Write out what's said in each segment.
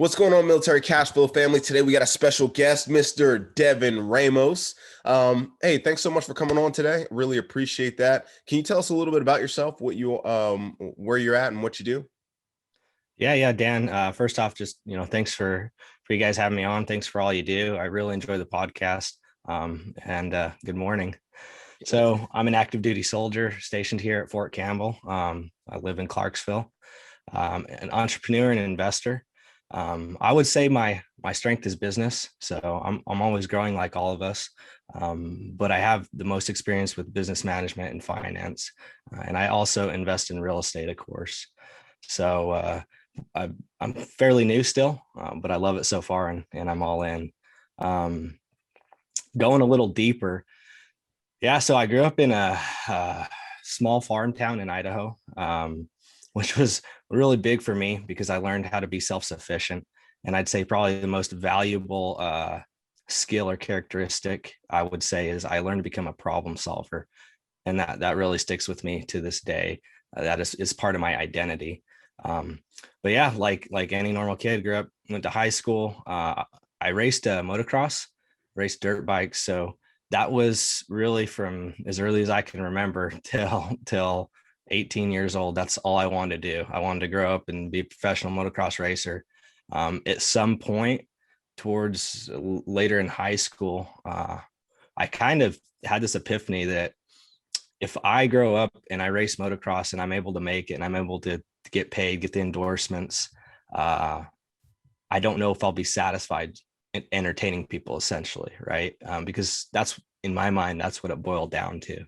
What's going on, Military Cashflow family? Today we got a special guest, Mr. Devin Ramos. Hey, thanks so much for coming on today. Really appreciate that. Can you tell us a little bit about yourself, what you, where you're at, and what you do? Yeah, Dan. First off, just thanks for you guys having me on. Thanks for all you do. I really enjoy the podcast. And good morning. So I'm an active duty soldier stationed here at Fort Campbell. I live in Clarksville. An entrepreneur and investor. I would say my strength is business. So I'm always growing like all of us. But I have the most experience with business management and finance. And I also invest in real estate, of course. So I'm fairly new still, but I love it so far, and I'm all in. Going a little deeper. Yeah, so I grew up in a small farm town in Idaho, which was really big for me because I learned how to be self-sufficient. And I'd say probably the most valuable skill or characteristic I would say is I learned to become a problem solver. And that really sticks with me to this day. That is part of my identity. But yeah, like any normal kid, grew up, went to high school. I raced motocross, raced dirt bikes. So that was really from as early as I can remember till 18 years old. That's all I wanted to do. I wanted to grow up and be a professional motocross racer. At some point towards later in high school, I kind of had this epiphany that if I grow up and I race motocross and I'm able to make it and I'm able to get paid, get the endorsements, I don't know if I'll be satisfied entertaining people, essentially, right? Because that's, in my mind, that's what it boiled down to.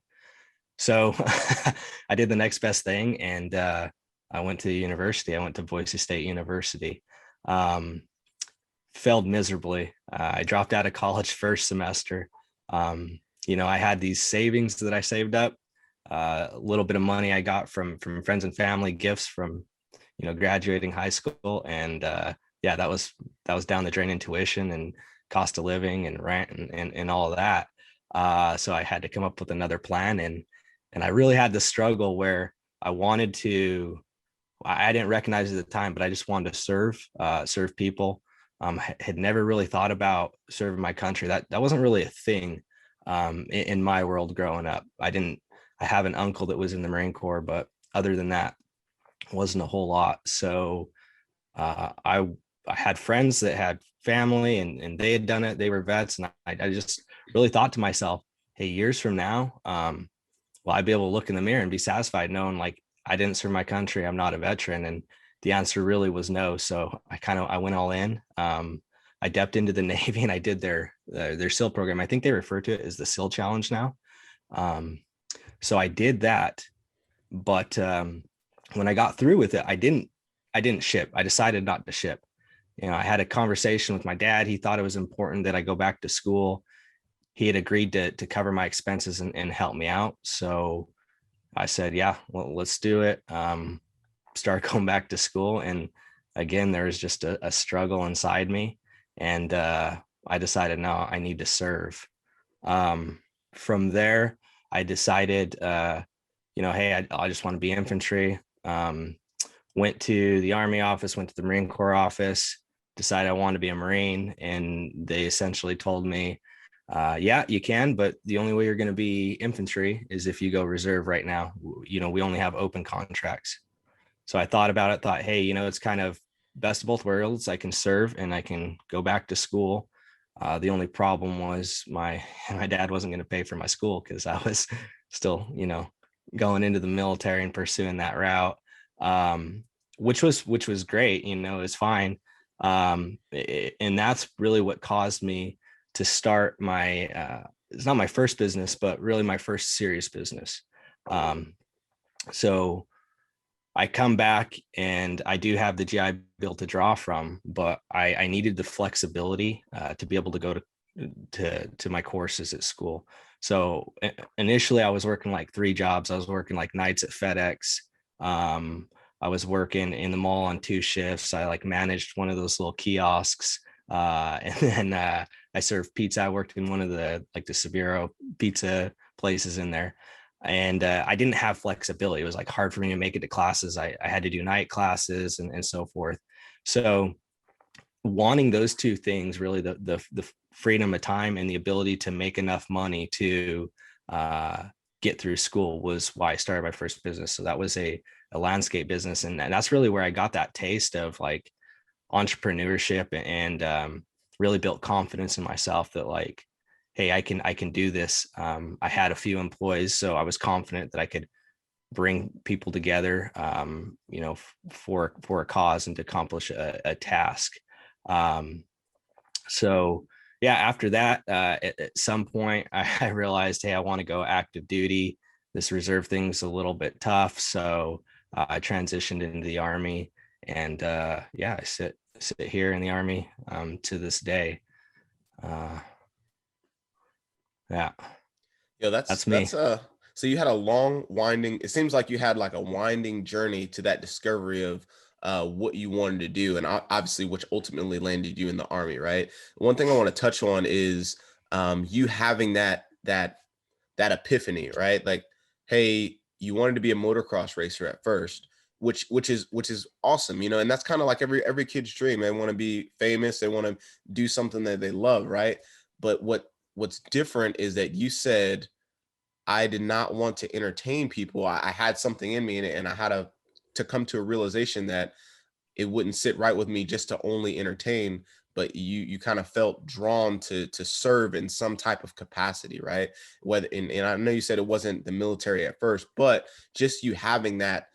So I did the next best thing, and I went to university. I went to Boise State University. Failed miserably. I dropped out of college first semester. I had these savings that I saved up, a little bit of money I got from friends and family, gifts from graduating high school, and that was down the drain in tuition and cost of living and rent and all of that. So I had to come up with another plan, and I really had this struggle where I didn't recognize it at the time, but I just wanted to serve people. Had never really thought about serving my country. That wasn't really a thing in my world growing up. I have an uncle that was in the Marine Corps, but other than that, wasn't a whole lot. So I had friends that had family and they had done it. They were vets. And I just really thought to myself, hey, years from now, will I be able to look in the mirror and be satisfied knowing like I didn't serve my country, I'm not a veteran? And the answer really was no. So I went all in. I dipped into the Navy and I did their SEAL program. I think they refer to it as the SEAL Challenge now. So I did that, but when I got through with it, I didn't ship. I decided not to ship. I had a conversation with my dad. He thought it was important that I go back to school. He had agreed to cover my expenses and help me out. So I said, yeah, well, let's do it. Start going back to school. And again, there was just a struggle inside me. And I decided, no, I need to serve. From there, I decided, hey, I just want to be infantry. Went to the Army office, went to the Marine Corps office, decided I wanted to be a Marine. And they essentially told me, yeah, you can, but the only way you're going to be infantry is if you go reserve right now. We only have open contracts. So I thought about it, hey, it's kind of best of both worlds. I can serve and I can go back to school. The only problem was my dad wasn't going to pay for my school because I was still, going into the military and pursuing that route, which was great. It was fine. And that's really what caused me to start it's not my first business, but really my first serious business. So I come back and I do have the GI Bill to draw from, but I needed the flexibility to be able to go to my courses at school. So initially I was working like 3 jobs. I was working like nights at FedEx. I was working in the mall on 2 shifts. I managed one of those little kiosks. And then I served pizza. I worked in one of the Sabiro pizza places in there. And I didn't have flexibility. It was hard for me to make it to classes. I had to do night classes and so forth. So wanting those two things, really the freedom of time and the ability to make enough money to get through school, was why I started my first business. So that was a landscape business. And that's really where I got that taste of like entrepreneurship, and really built confidence in myself that like, hey, I can do this. I had a few employees, so I was confident that I could bring people together, for a cause and to accomplish a task. So yeah, after that, at some point, I realized, hey, I want to go active duty. This reserve thing's a little bit tough, so I transitioned into the Army, and I sit here in the Army to this day. Yeah, That's me. so you had a long winding, it seems like you had like a winding journey to that discovery of what you wanted to do, and obviously which ultimately landed you in the Army, right? One thing I want to touch on is you having that epiphany, right? Like, hey, you wanted to be a motocross racer at first, which is awesome, and that's kind of like every kid's dream. They want to be famous, they want to do something that they love, right? But what's different is that you said, I did not want to entertain people. I had something in me, and I had to come to a realization that it wouldn't sit right with me just to only entertain, but you kind of felt drawn to serve in some type of capacity, right? Whether and I know you said it wasn't the military at first, but just you having that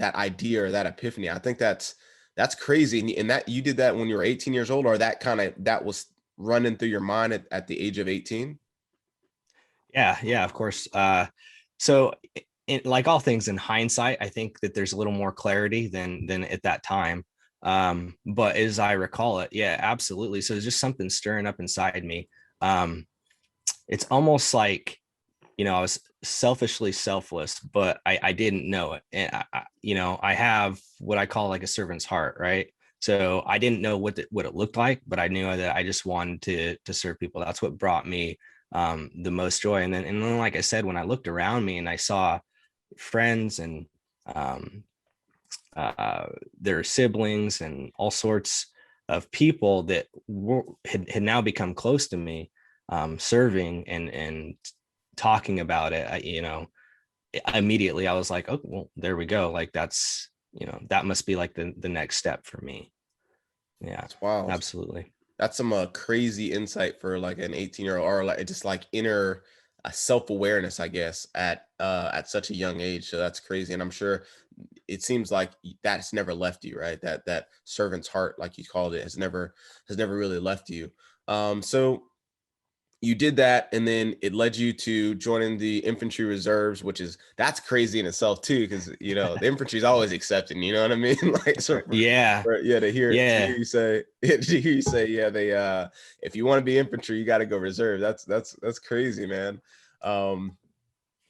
idea or that epiphany, I think that's crazy. And that you did that when you were 18 years old, or that was running through your mind at the age of 18? Yeah, of course. So like all things in hindsight, I think that there's a little more clarity than at that time. But as I recall it, yeah, absolutely. So it's just something stirring up inside me. It's almost like, I was selfishly selfless, but I didn't know it. And I have what I call like a servant's heart, right? So I didn't know what it looked like, but I knew that I just wanted to serve people. That's what brought me the most joy. And then, like I said, when I looked around me and I saw friends and um, their siblings and all sorts of people that had now become close to me, serving and talking about it, immediately I was like, oh, well, there we go. Like that must be like the next step for me. Yeah, That's wild. absolutely. That's some crazy insight for like an 18-year-old, or like just like inner self-awareness, I guess, at such a young age. So that's crazy. And I'm sure it seems like that's never left you, right? That servant's heart, like you called it, has never really left you. So you did that, and then it led you to joining the infantry reserves, that's crazy in itself too, because the infantry is always accepting, you know what I mean? Like, so Yeah, yeah, to hear yeah, you say to hear you say, yeah, they if you want to be infantry, you got to go reserve. That's crazy, man. um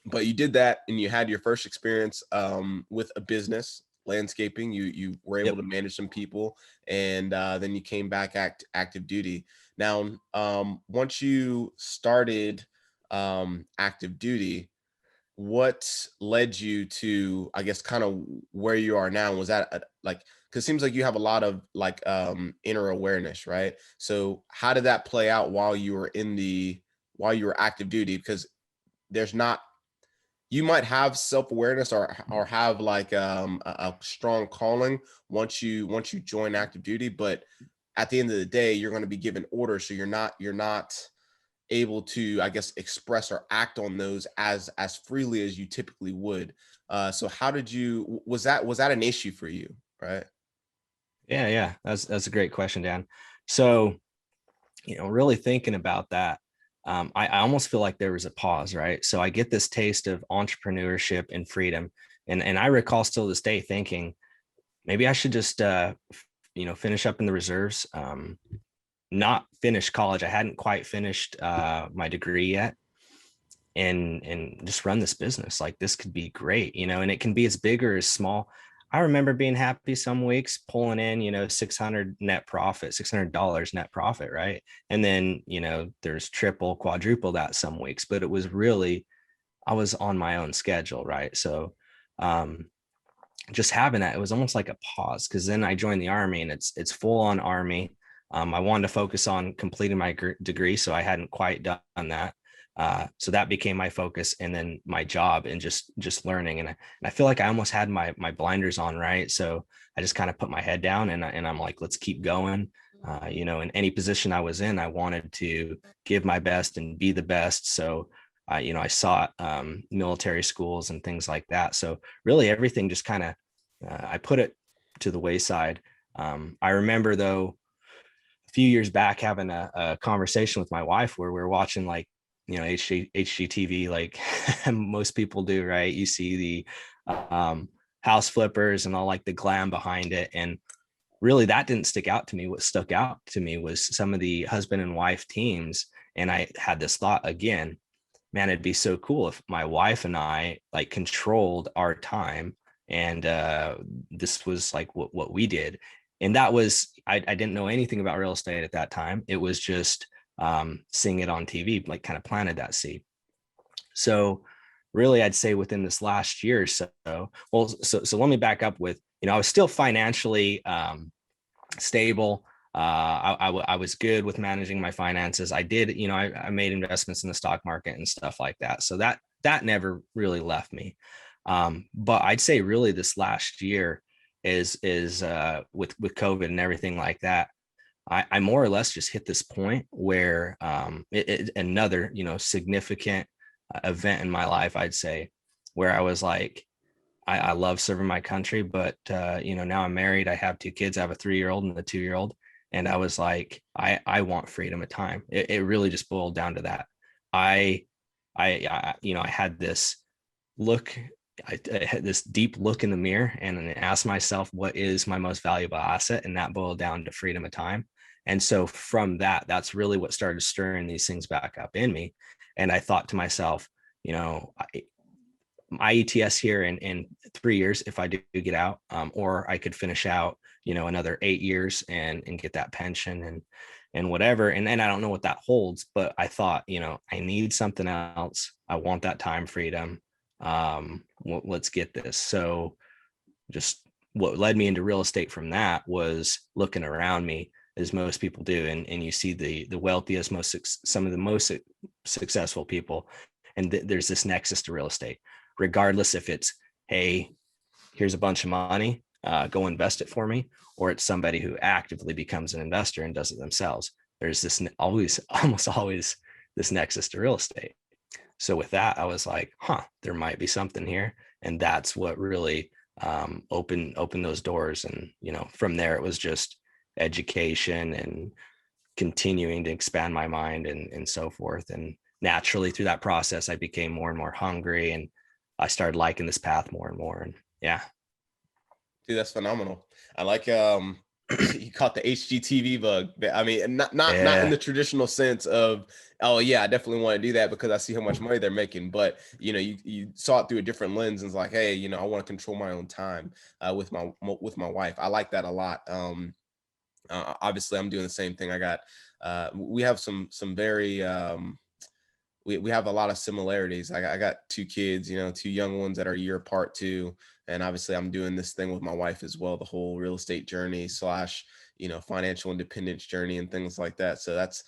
but you did that, and you had your first experience with a business, landscaping. You were able yep. to manage some people, and then you came back active duty. Now, once you started active duty, what led you to, I guess, kind of where you are now? Was that like, because it seems like you have a lot of like inner awareness, right? So how did that play out while you were active duty? Because there's not, you might have self-awareness, or have like a strong calling once you join active duty, but at the end of the day, you're going to be given orders, so you're not able to, I guess, express or act on those as freely as you typically would. So how did you, was that an issue for you, right? Yeah, that's a great question, Dan. So really thinking about that, I almost feel like there was a pause, right? So I get this taste of entrepreneurship and freedom, and I recall still this day thinking maybe I should just finish up in the reserves, not finish college. I hadn't quite finished my degree yet, and just run this business. Like, this could be great, and it can be as big or as small. I remember being happy some weeks pulling in, $600 net profit, right? And then, there's triple, quadruple that some weeks, but it was really, I was on my own schedule, right? So, just having that, it was almost like a pause, because then I joined the Army, and it's full on Army. I wanted to focus on completing my degree, so I hadn't quite done that. So that became my focus, and then my job, and just learning. And I feel like I almost had my blinders on, right? So I just kind of put my head down, and I'm like, let's keep going. In any position I was in, I wanted to give my best and be the best. So I sought military schools and things like that. So really everything just kind of, I put it to the wayside. I remember though, a few years back having a conversation with my wife where we were watching like, HGTV, like most people do, right? You see the house flippers and all like the glam behind it. And really that didn't stick out to me. What stuck out to me was some of the husband and wife teams. And I had this thought again, man, it'd be so cool if my wife and I like controlled our time. And this was like what we did. And that was, I didn't know anything about real estate at that time. It was just seeing it on TV, like kind of planted that seed. So really, I'd say within this last year or so, so let me back up with, I was still financially stable. I was good with managing my finances. I did, I made investments in the stock market and stuff like that. So that never really left me. But I'd say really this last year is with COVID and everything like that, I more or less just hit this point where another, significant event in my life, I'd say, where I was like, I love serving my country, but now I'm married. I have 2 kids. I have a 3-year-old and a 2-year-old. And I was like, I want freedom of time. It really just boiled down to that. I had this look, I had this deep look in the mirror and asked myself, what is my most valuable asset? And that boiled down to freedom of time. And so from that's really what started stirring these things back up in me. And I thought to myself, my ETS here in 3 years, if I do get out, or I could finish out, another 8 years and get that pension and whatever. And I don't know what that holds, but I thought, I need something else. I want that time freedom. Let's get this. So just what led me into real estate from that was looking around me, as most people do. And you see the wealthiest, some of the most successful people. And there's this nexus to real estate, regardless if it's, hey, here's a bunch of money, go invest it for me, or it's somebody who actively becomes an investor and does it themselves. There's this almost always this nexus to real estate. So with that, I was like, there might be something here. And that's what really opened those doors. And, from there, it was just education and continuing to expand my mind and so forth. And naturally through that process, I became more and more hungry, and I started liking this path more and more. And yeah. Dude, that's phenomenal. I like you caught the HGTV bug. I mean, not in the traditional sense of, oh yeah, I definitely want to do that because I see how much money they're making. But you saw it through a different lens and it's like, hey, I want to control my own time with my wife. I like that a lot. Obviously, I'm doing the same thing. I got we have some very we have a lot of similarities. I got 2 kids, 2 young ones that are a year apart too. And obviously I'm doing this thing with my wife as well, the whole real estate journey / financial independence journey and things like that. So that's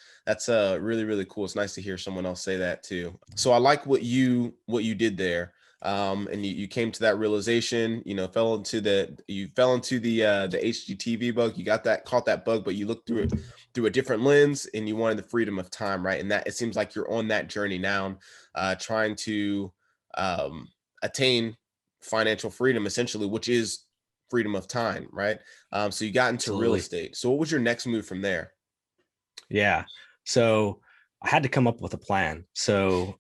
really, really cool. It's nice to hear someone else say that too. So I like what you did there. And you came to that realization, fell into the HGTV bug. You caught that bug, but you looked through it through a different lens and you wanted the freedom of time. Right. And that it seems like you're on that journey now, trying to attain financial freedom, essentially, which is freedom of time. Right. So you got into Absolutely. real estate. So what was your next move from there? Yeah. So I had to come up with a plan. So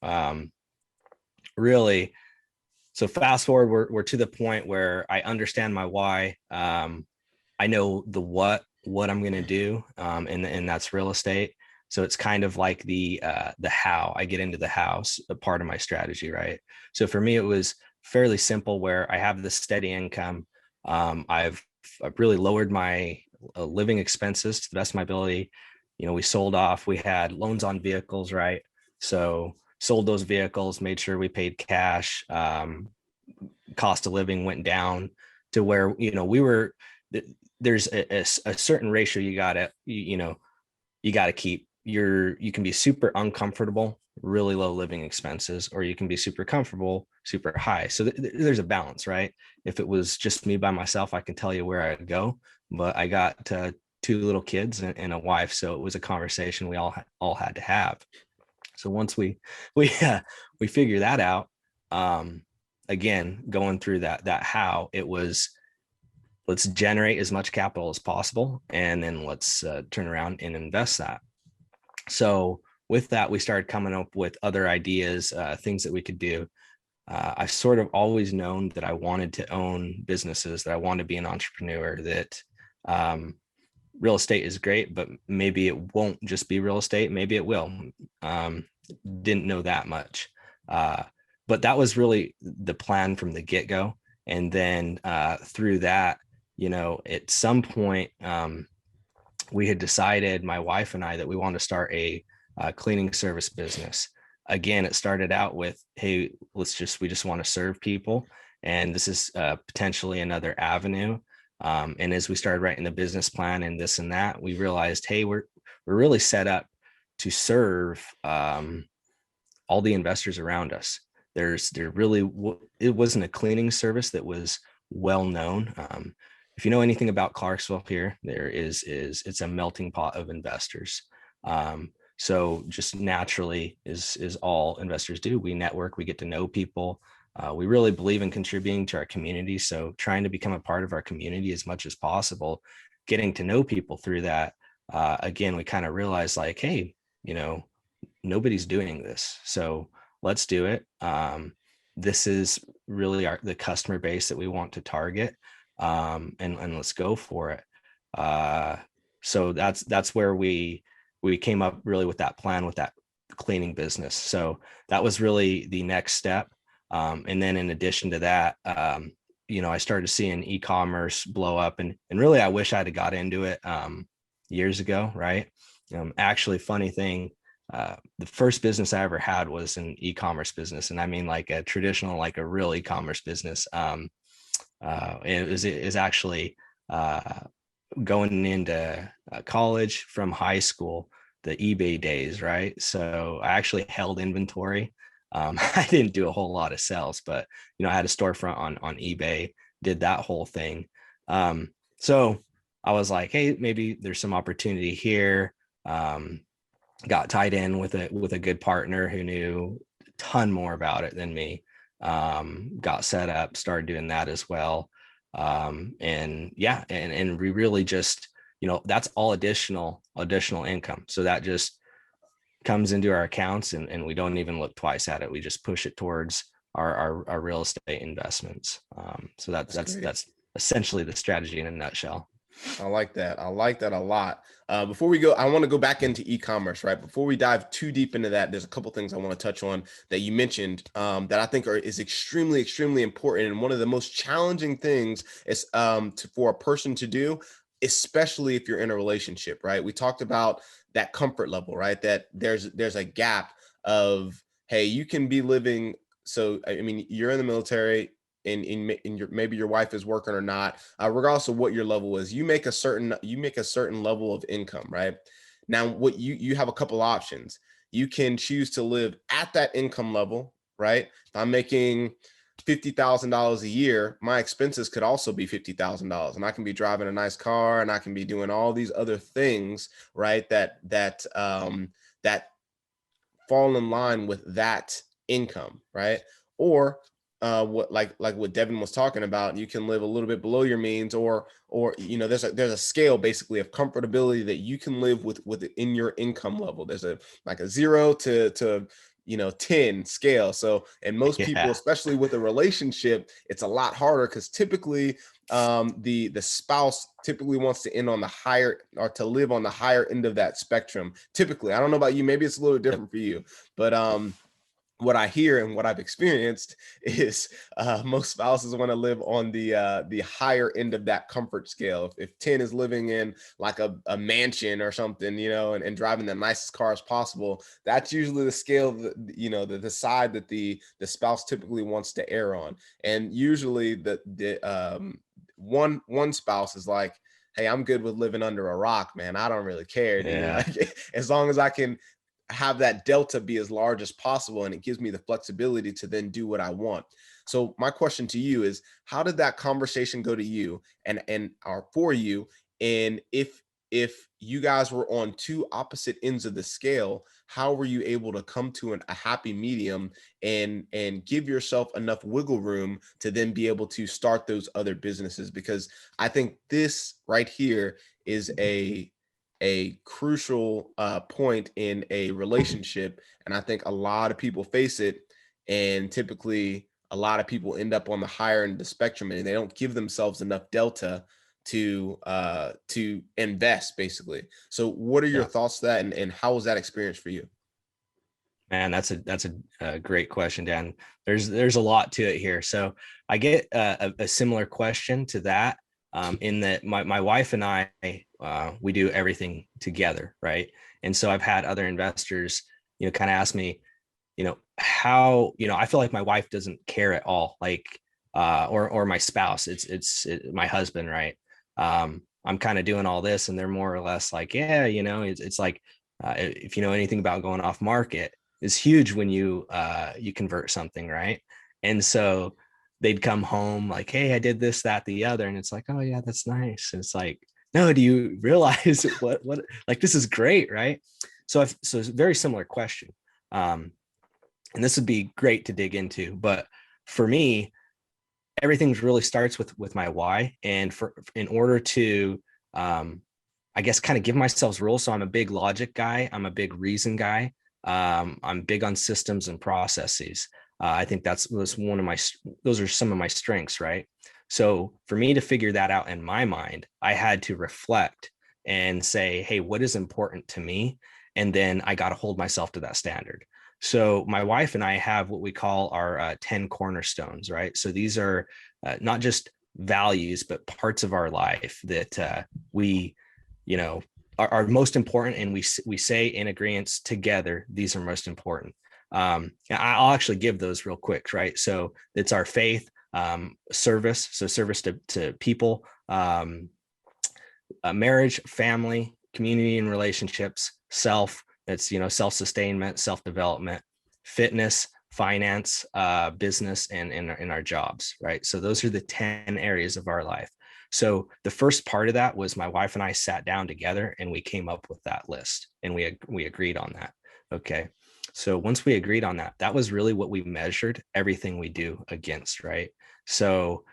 really, so fast forward, we're to the point where I understand my why. I know the what I'm going to do, and that's real estate. So it's kind of like the how. I get into the house, a part of my strategy, right? So for me, it was fairly simple, where I have this steady income. I've really lowered my living expenses to the best of my ability. We sold off. We had loans on vehicles, right? So sold those vehicles, made sure we paid cash. Cost of living went down. to where, there's a certain ratio you got to keep. You can be super uncomfortable, really low living expenses, or you can be super comfortable, super high. So there's a balance, right? If it was just me by myself, I can tell you where I'd go, but I got two little kids and a wife, so it was a conversation we all had to have. So once we figure that out, again, going through that how it was, let's generate as much capital as possible, and then let's turn around and invest that. So with that, we started coming up with other ideas, things that we could do. I've sort of always known that I wanted to own businesses, that I wanted to be an entrepreneur, that real estate is great, but maybe it won't just be real estate. Maybe it will. Didn't know that much. But that was really the plan from the get-go. And then through that, at some point, we had decided, my wife and I, that we wanted to start a cleaning service business. Again, it started out with, hey, we just want to serve people. And this is potentially another avenue. And as we started writing the business plan and this and that, we realized, hey, we're really set up to serve all the investors around us. It wasn't a cleaning service that was well known. If you know anything about Clarksville here, it's a melting pot of investors. So just naturally, is all investors do. We network, we get to know people. We really believe in contributing to our community. So trying to become a part of our community as much as possible, getting to know people through that. Again, we kind of realized, like, hey, nobody's doing this, so let's do it. This is really the customer base that we want to target, and let's go for it. So that's where we came up really with that plan, with that cleaning business. So that was really the next step. And then in addition to that, I started seeing e-commerce blow up, and really, I wish I'd have got into it years ago, right? Actually, funny thing, the first business I ever had was an e-commerce business, and I mean like a traditional, like a real e-commerce business. It was actually going into college from high school, the eBay days, right? So I actually held inventory. I didn't do a whole lot of sales, but I had a storefront on eBay, did that whole thing. So I was like, hey, maybe there's some opportunity here. Got tied in with a good partner who knew a ton more about it than me. Got set up, started doing that as well. And we really just, that's all additional income. So that just comes into our accounts, and we don't even look twice at it. We just push it towards our real estate investments. So that's essentially the strategy in a nutshell. I like that. I like that a lot. Before we go, I want to go back into e-commerce, right? Before we dive too deep into that, there's a couple things I want to touch on that you mentioned that I think is extremely, extremely important. And one of the most challenging things is for a person to do, especially if you're in a relationship, right? We talked about that comfort level, right? That there's a gap of, hey, you can be living. So, I mean, you're in the military, in maybe your wife is working or not, regardless of what your level is, you make a certain level of income, right? Now, what you have a couple options. You can choose to live at that income level, right? If I'm making $50,000 a year, my expenses could also be $50,000, and I can be driving a nice car, and I can be doing all these other things, right? That fall in line with that income, right? Or what what Devin was talking about, you can live a little bit below your means, or there's a scale basically of comfortability that you can live within your income level. There's a 0 to 10 scale. So, and most people, especially with a relationship, it's a lot harder, because typically the spouse typically wants to end on the higher, or to live on the higher end of that spectrum. Typically, I don't know about you, maybe it's a little different for you, but what I hear and what I've experienced is most spouses want to live on the higher end of that comfort scale. If 10 is living in like a mansion or something, and driving the nicest car as possible, that's usually the scale that, the side that the spouse typically wants to err on. And usually one spouse is like, hey, I'm good with living under a rock, man. I don't really care, dude. Yeah. Like, as long as I can have that delta be as large as possible, and it gives me the flexibility to then do what I want. So my question to you is, how did that conversation go to you and or for you? And if you guys were on two opposite ends of the scale, how were you able to come to a happy medium and give yourself enough wiggle room to then be able to start those other businesses? Because I think this right here is a crucial point in a relationship, and I think a lot of people face it, and typically a lot of people end up on the higher end of the spectrum, and they don't give themselves enough delta to invest, basically. So what are your Yeah. thoughts to that, and how was that experience for you? Man, that's a great question, Dan. There's a lot to it here. So I get a similar question to that, in that my wife and I, we do everything together, right? And so I've had other investors, kind of ask me, how, I feel like my wife doesn't care at all, like, or my spouse, it's my husband, right? I'm kind of doing all this, and they're more or less like, yeah, it's like, if you know anything about going off market, is huge when you convert something, right? And so they'd come home like, hey, I did this, that, the other, and it's like, oh yeah, that's nice. And it's like, no, do you realize what like, this is great, right? So it's a very similar question, and this would be great to dig into, but for me, everything really starts with my why, and in order to I guess kind of give myself rules. So I'm a big logic guy. I'm a big reason guy. I'm big on systems and processes. I think was one of those are some of my strengths, right? So for me to figure that out in my mind, I had to reflect and say, hey, what is important to me? And then I got to hold myself to that standard. So my wife and I have what we call our 10 cornerstones, right? So these are not just values, but parts of our life that we, are most important, and we say in agreement together, these are most important. I'll actually give those real quick, right? So it's our faith, service, so service to people, marriage, family, community and relationships, self, it's, self-sustainment, self-development, fitness, finance, business, and in our jobs, right? So those are the 10 areas of our life. So the first part of that was my wife and I sat down together and we came up with that list, and we agreed on that. Okay. So once we agreed on that, that was really what we measured everything we do against, right? So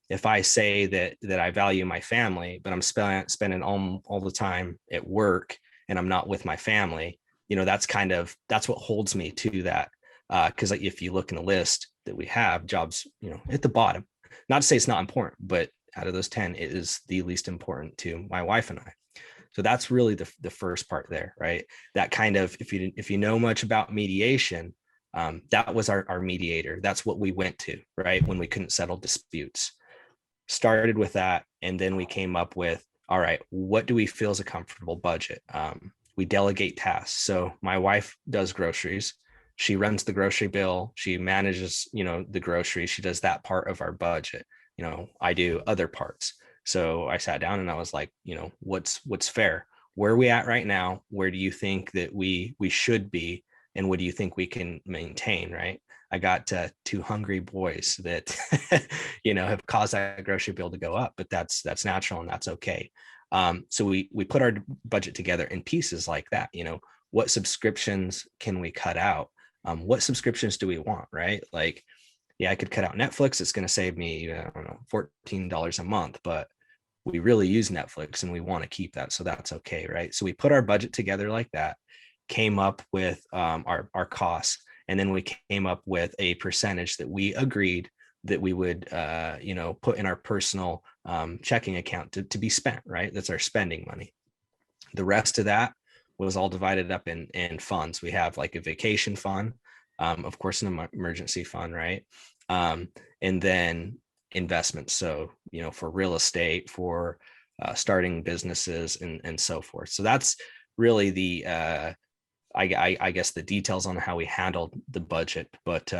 if I say that I value my family, but I'm spending all the time at work and I'm not with my family, that's what holds me to that. Because if you look in the list that we have, jobs, at the bottom, not to say it's not important, but out of those 10, it is the least important to my wife and I. So that's really the first part there, right? That kind of, if you know much about mediation, that was our mediator. That's what we went to, right? When we couldn't settle disputes. Started with that, and then we came up with, all right, what do we feel is a comfortable budget? We delegate tasks. So my wife does groceries. She runs the grocery bill. She manages, the groceries. She does that part of our budget. I do other parts. So I sat down and I was like, what's fair? Where are we at right now? Where do you think that we should be? And what do you think we can maintain? Right. I got two hungry boys that, have caused that grocery bill to go up, but that's natural and that's okay. So we put our budget together in pieces like that. What subscriptions can we cut out? What subscriptions do we want? Right. Like, yeah, I could cut out Netflix. It's going to save me, I don't know, $14 a month, but we really use Netflix and we want to keep that. So that's okay. Right. So we put our budget together like that, came up with our costs. And then we came up with a percentage that we agreed that we would, put in our personal checking account to be spent, right? That's our spending money. The rest of that was all divided up in funds. We have like a vacation fund, of course, an emergency fund, right? And then investments. So, for real estate, for starting businesses and so forth. So that's really the, I guess the details on how we handled the budget, but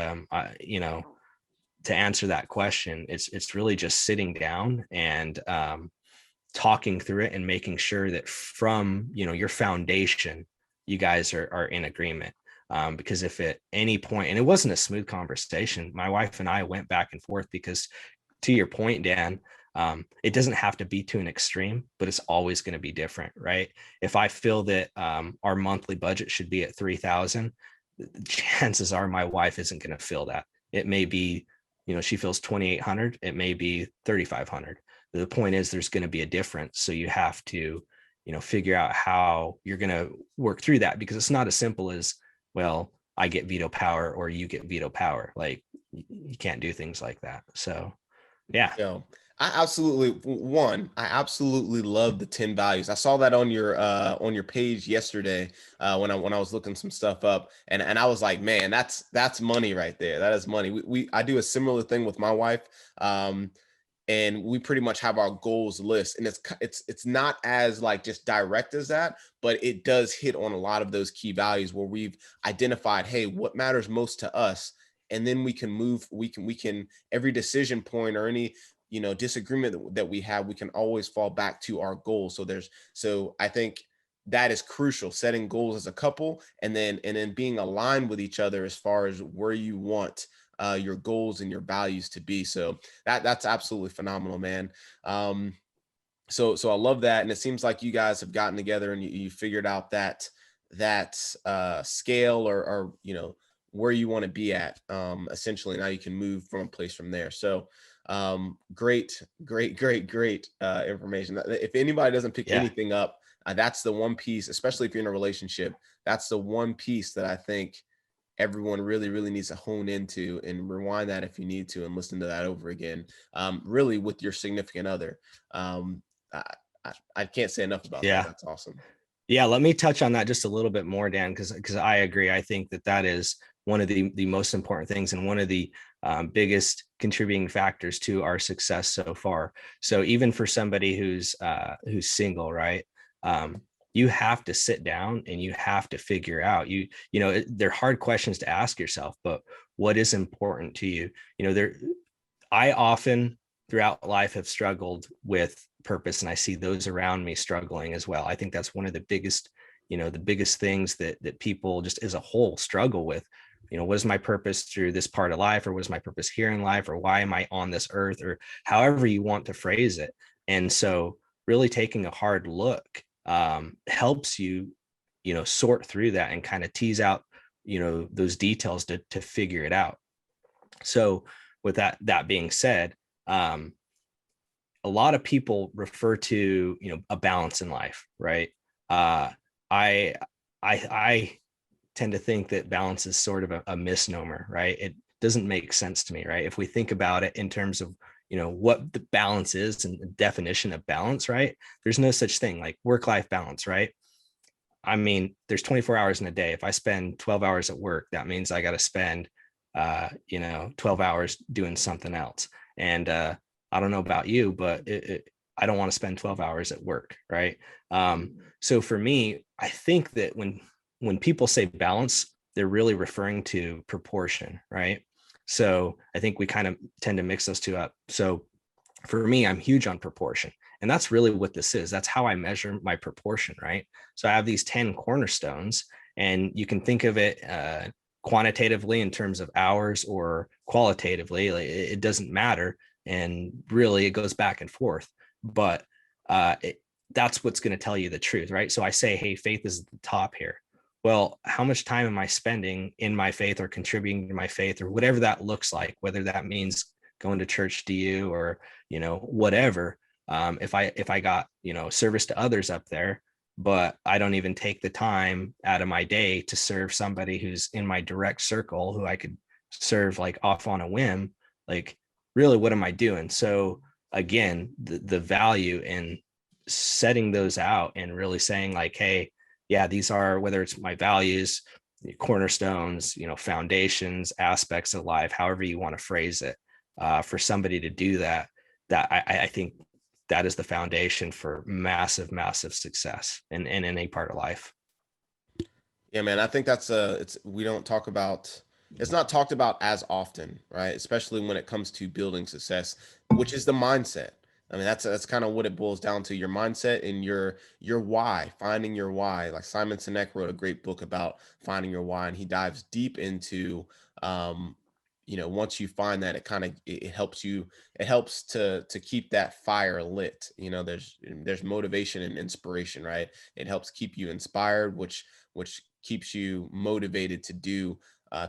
to answer that question, it's really just sitting down and talking through it and making sure that from, your foundation, you guys are in agreement. Because if at any point, and it wasn't a smooth conversation, my wife and I went back and forth because, to your point, Dan, it doesn't have to be to an extreme, but it's always going to be different, right? If I feel that our monthly budget should be at 3,000, chances are my wife isn't going to feel that. It may be, she feels 2,800. It may be 3,500. The point is there's going to be a difference. So you have to, figure out how you're going to work through that, because it's not as simple as, well, I get veto power or you get veto power. Like, you can't do things like that. So, yeah. I absolutely love the 10 values. I saw that on your page yesterday when I was looking some stuff up, and I was like, man, that's money right there. That is money. I do a similar thing with my wife, and we pretty much have our goals list, and it's not as like just direct as that, but it does hit on a lot of those key values where we've identified, hey, what matters most to us, and then we can move. We can every decision point or any disagreement that we have, we can always fall back to our goals. So I think that is crucial, setting goals as a couple, and then being aligned with each other as far as where you want your goals and your values to be. So that's absolutely phenomenal, man. So I love that. And it seems like you guys have gotten together and you figured out that scale or where you want to be at. Essentially now you can move from a place from there. So great information. If anybody doesn't pick anything up, that's the one piece, especially if you're in a relationship, that's the one piece that I think everyone really, really needs to hone into, and rewind that if you need to, and listen to that over again, really with your significant other. I can't say enough about that. That's awesome. Yeah. Let me touch on that just a little bit more, Dan, because I agree. I think that is one of the most important things, and one of the biggest contributing factors to our success so far. So even for somebody who's single, right? You have to sit down and you have to figure out, they're hard questions to ask yourself, but what is important to you? I often throughout life have struggled with purpose, and I see those around me struggling as well. I think that's one of the biggest things that people just as a whole struggle with. What is my purpose through this part of life, or what is my purpose here in life, or why am I on this earth, or however you want to phrase it. And so really taking a hard look helps you, sort through that and kind of tease out, those details to figure it out. So with that being said, a lot of people refer to, a balance in life, right? I tend to think that balance is sort of a misnomer, right? It doesn't make sense to me, right? If we think about it in terms of, what the balance is and the definition of balance, right? There's no such thing like work-life balance, right? I mean, there's 24 hours in a day. If I spend 12 hours at work, that means I got to spend, 12 hours doing something else. And I don't know about you, but I don't want to spend 12 hours at work, right? So for me, I think that when people say balance, they're really referring to proportion, right? So I think we kind of tend to mix those two up. So for me, I'm huge on proportion. And that's really what this is. That's how I measure my proportion, right? So I have these 10 cornerstones, and you can think of it quantitatively in terms of hours or qualitatively. Like, it doesn't matter. And really, it goes back and forth. But that's what's going to tell you the truth, right? So I say, hey, faith is at the top here. Well, how much time am I spending in my faith or contributing to my faith, or whatever that looks like, whether that means going to church to you or, whatever. If I got, service to others up there, but I don't even take the time out of my day to serve somebody who's in my direct circle who I could serve like off on a whim, like really, what am I doing? So again, the value in setting those out and really saying like, hey, yeah, these are, whether it's my values, cornerstones, foundations, aspects of life, however you want to phrase it, for somebody to do that I think that is the foundation for massive success in any part of life. Yeah, man, I think we don't talk about it's not talked about as often, right? Especially when it comes to building success, which is the mindset. I mean, that's kind of what it boils down to: your mindset and your why, finding your why. Like Simon Sinek wrote a great book about finding your why, and he dives deep into, um, once you find that, it kind of it helps you. It helps to keep that fire lit. There's motivation and inspiration, right? It helps keep you inspired, which keeps you motivated to do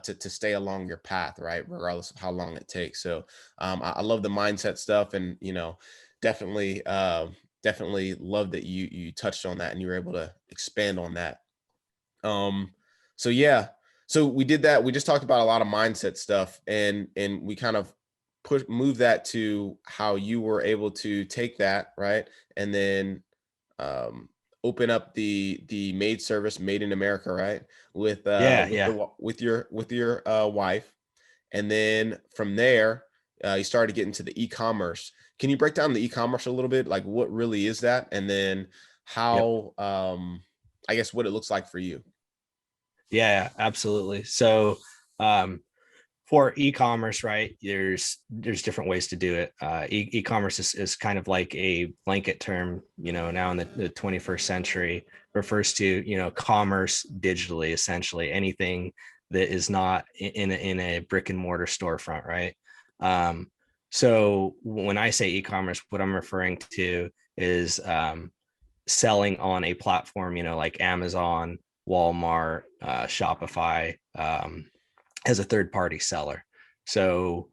to stay along your path, right? Regardless of how long it takes. So I love the mindset stuff, and definitely definitely love that you touched on that and you were able to expand on that. Um, so yeah, so we did that. We just talked about a lot of mindset stuff, and we kind of move that to how you were able to take that, right, and then um, open up the maid service, Made in America, right, with Yeah, yeah. with your wife, and then from there you started getting to the e-commerce. Can you break down the e-commerce a little bit, like what really is that, and then Yep. how I guess what it looks like for you? Yeah, absolutely. So um, for e-commerce, right, there's different ways to do it. E-commerce is kind of like a blanket term, now in the 21st century, refers to, commerce digitally, essentially anything that is not in a brick and mortar storefront, right? Um, so when I say e-commerce, what I'm referring to is selling on a platform, like Amazon, Walmart, Shopify, as a third party seller. So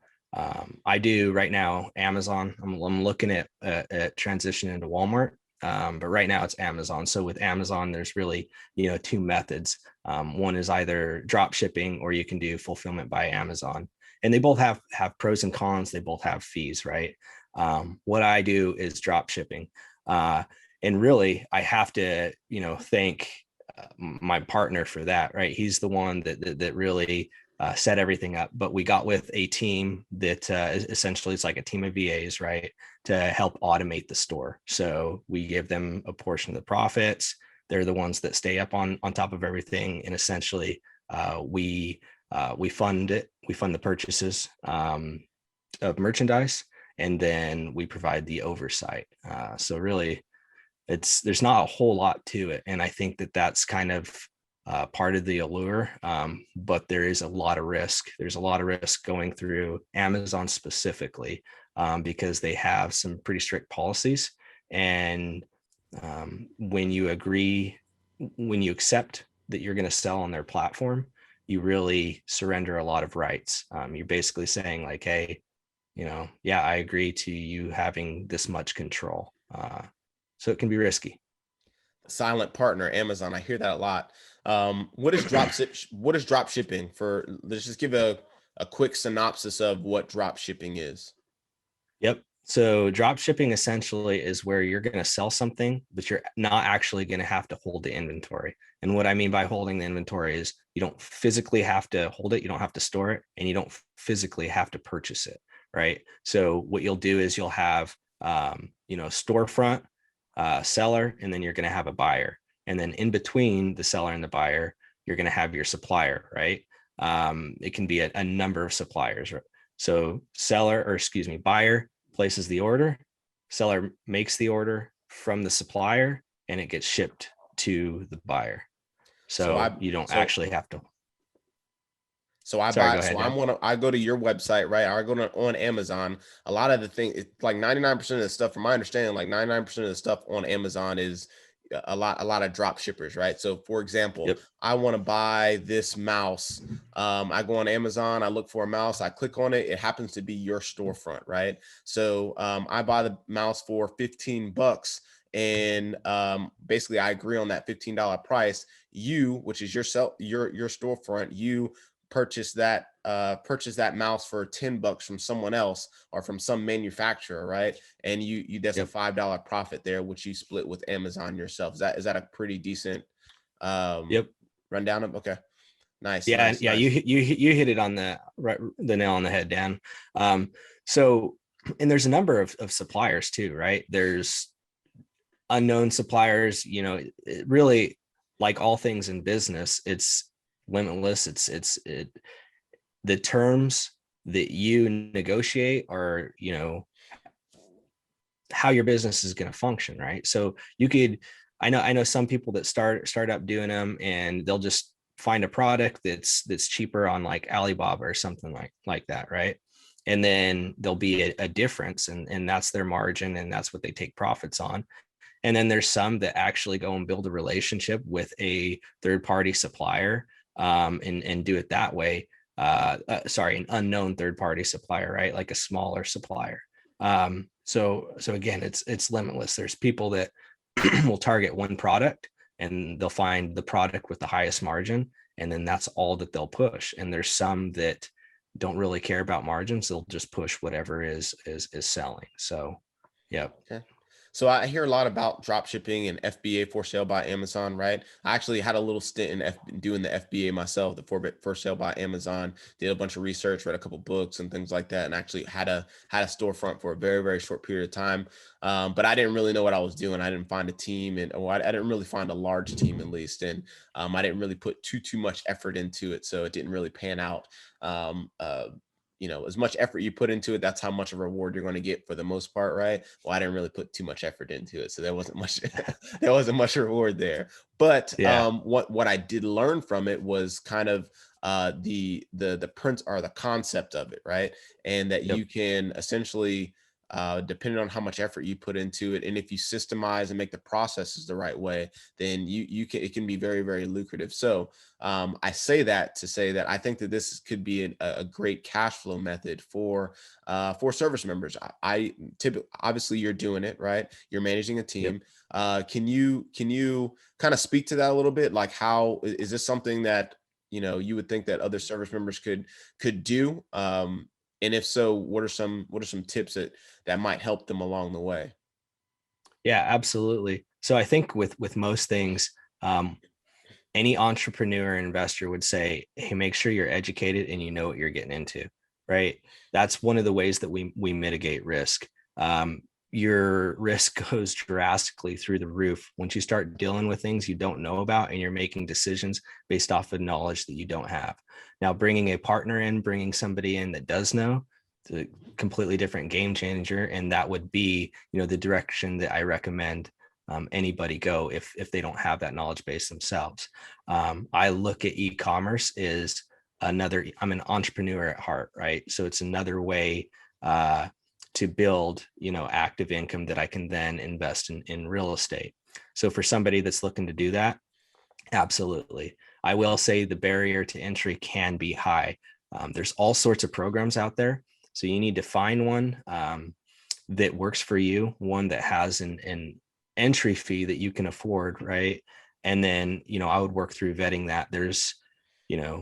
I do right now Amazon. I'm looking at transition into Walmart, but right now it's Amazon. So with Amazon, there's really two methods. One is either drop shipping, or you can do fulfillment by Amazon, and they both have pros and cons. They both have fees, right? What I do is drop shipping, and really I have to thank my partner for that, right? He's the one that really set everything up. But we got with a team that essentially it's like a team of VAs, right, to help automate the store. So we give them a portion of the profits. They're the ones that stay up on top of everything, and essentially we fund it. We fund the purchases of merchandise, and then we provide the oversight. So really, there's not a whole lot to it, and I think that's kind of part of the allure, but there is a lot of risk. There's a lot of risk going through Amazon specifically, because they have some pretty strict policies, and when you accept that you're going to sell on their platform, you really surrender a lot of rights. You're basically saying like, hey, yeah, I agree to you having this much control. So it can be risky. Silent partner, Amazon. I hear that a lot. What is what is drop shipping? For let's just give a quick synopsis of what drop shipping is. Yep. So drop shipping essentially is where you're going to sell something, but you're not actually going to have to hold the inventory. And what I mean by holding the inventory is you don't physically have to hold it, you don't have to store it, and you don't physically have to purchase it, right? So what you'll do is you'll have storefront, seller, and then you're going to have a buyer. And then in between the seller and the buyer, you're going to have your supplier, right? It can be a number of suppliers. Right? So buyer places the order, seller makes the order from the supplier, and it gets shipped to the buyer. So So you don't actually have to. So I Sorry, buy, go ahead, so Dan. I go to your website, right? I go on Amazon. A lot of the thing, like 99% of the stuff, from my understanding, like 99% of the stuff on Amazon is a lot of drop shippers, right? So for example, Yep. I want to buy this mouse. I go on Amazon, I look for a mouse, I click on it. It happens to be your storefront, right? So I buy the mouse for $15, and basically I agree on that $15 price. You, which is your storefront, you purchase that mouse for $10 from someone else or from some manufacturer, right? And that's a Yep. $5 profit there, which you split with Amazon yourself. Is that a pretty decent um Yep. rundown of? Okay, nice, Yeah. nice, Yeah. nice. You hit it on the nail on the head, Dan. So, and there's a number of suppliers too, right? There's unknown suppliers, it really, like all things in business, it's limitless. the terms that you negotiate are, how your business is going to function, right? So you could, I know some people that start up doing them, and they'll just find a product that's cheaper on like Alibaba or something like that, right? And then there'll be a difference, and that's their margin, and that's what they take profits on. And then there's some that actually go and build a relationship with a third party supplier, and do it that way. An unknown third party supplier, right? Like a smaller supplier. So again, it's limitless. There's people that will target one product, and they'll find the product with the highest margin, and then that's all that they'll push. And there's some that don't really care about margins. They'll just push whatever is selling. So, yeah. Okay. So I hear a lot about drop shipping and FBA, for sale by Amazon, right? I actually had a little stint in doing the FBA myself, the for sale by Amazon. Did a bunch of research, read a couple books and things like that, and actually had a storefront for a very, very short period of time. But I didn't really know what I was doing. I didn't find a team, I didn't really find a large team, at least, and I didn't really put too much effort into it, so it didn't really pan out. As much effort you put into it, that's how much of a reward you're going to get for the most part, right? Well, I didn't really put too much effort into it, so there wasn't much there wasn't much reward there. But what I did learn from it was kind of the prince, or the concept of it, right? And that you can essentially, depending on how much effort you put into it, and if you systemize and make the processes the right way, then it can be very, very lucrative. So I say that to say that I think that this could be a great cash flow method for service members. I typically, obviously you're doing it, right? You're managing a team. Can you kind of speak to that a little bit? Like, how is this something that you would think that other service members could do? And if so, what are some tips that might help them along the way? Yeah, absolutely. So I think with most things, any entrepreneur or investor would say, hey, make sure you're educated and you know what you're getting into, right? That's one of the ways that we mitigate risk. Your risk goes drastically through the roof once you start dealing with things you don't know about, and you're making decisions based off of knowledge that you don't have. Now, bringing a partner in, bringing somebody in that does know, it's a completely different game changer. And that would be, the direction that I recommend anybody go if they don't have that knowledge base themselves. I look at e-commerce as I'm an entrepreneur at heart, right? So it's another way to build, active income that I can then invest in real estate. So for somebody that's looking to do that, absolutely. I will say the barrier to entry can be high. There's all sorts of programs out there. So you need to find one that works for you, one that has an entry fee that you can afford, right? And then, I would work through vetting that. There's,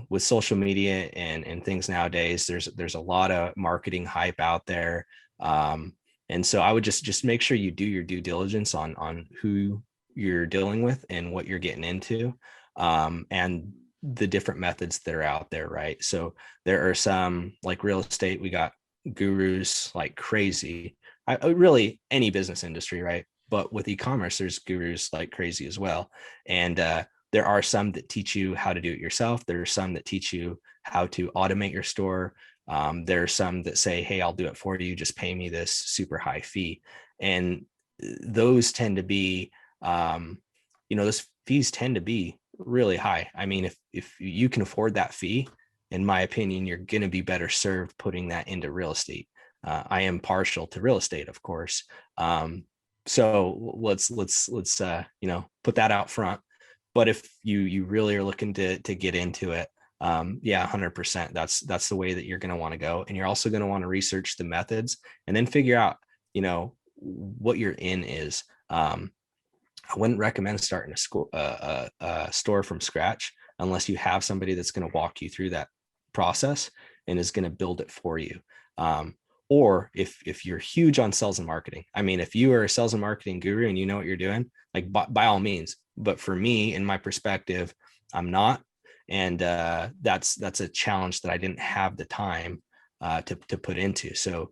with social media and things nowadays, there's a lot of marketing hype out there. And so I would just make sure you do your due diligence on who you're dealing with and what you're getting into, and the different methods that are out there, right? So there are some, like real estate, we got gurus like crazy. Really any business industry, right? But with e-commerce, there's gurus like crazy as well. And there are some that teach you how to do it yourself. There are some that teach you how to automate your store. There are some that say, hey, I'll do it for you, just pay me this super high fee. And those tend to be, those fees tend to be really high. I mean, if you can afford that fee, in my opinion, you're going to be better served putting that into real estate. I am partial to real estate, of course. So let's put that out front. But if you really are looking to get into it, 100%. That's the way that you're going to want to go. And you're also going to want to research the methods and then figure out, what your in is. I wouldn't recommend starting a store from scratch unless you have somebody that's going to walk you through that process and is going to build it for you. Or if you're huge on sales and marketing, I mean, if you are a sales and marketing guru and you know what you're doing, like by all means. But for me, in my perspective, I'm not. And that's a challenge that I didn't have the time to put into. So,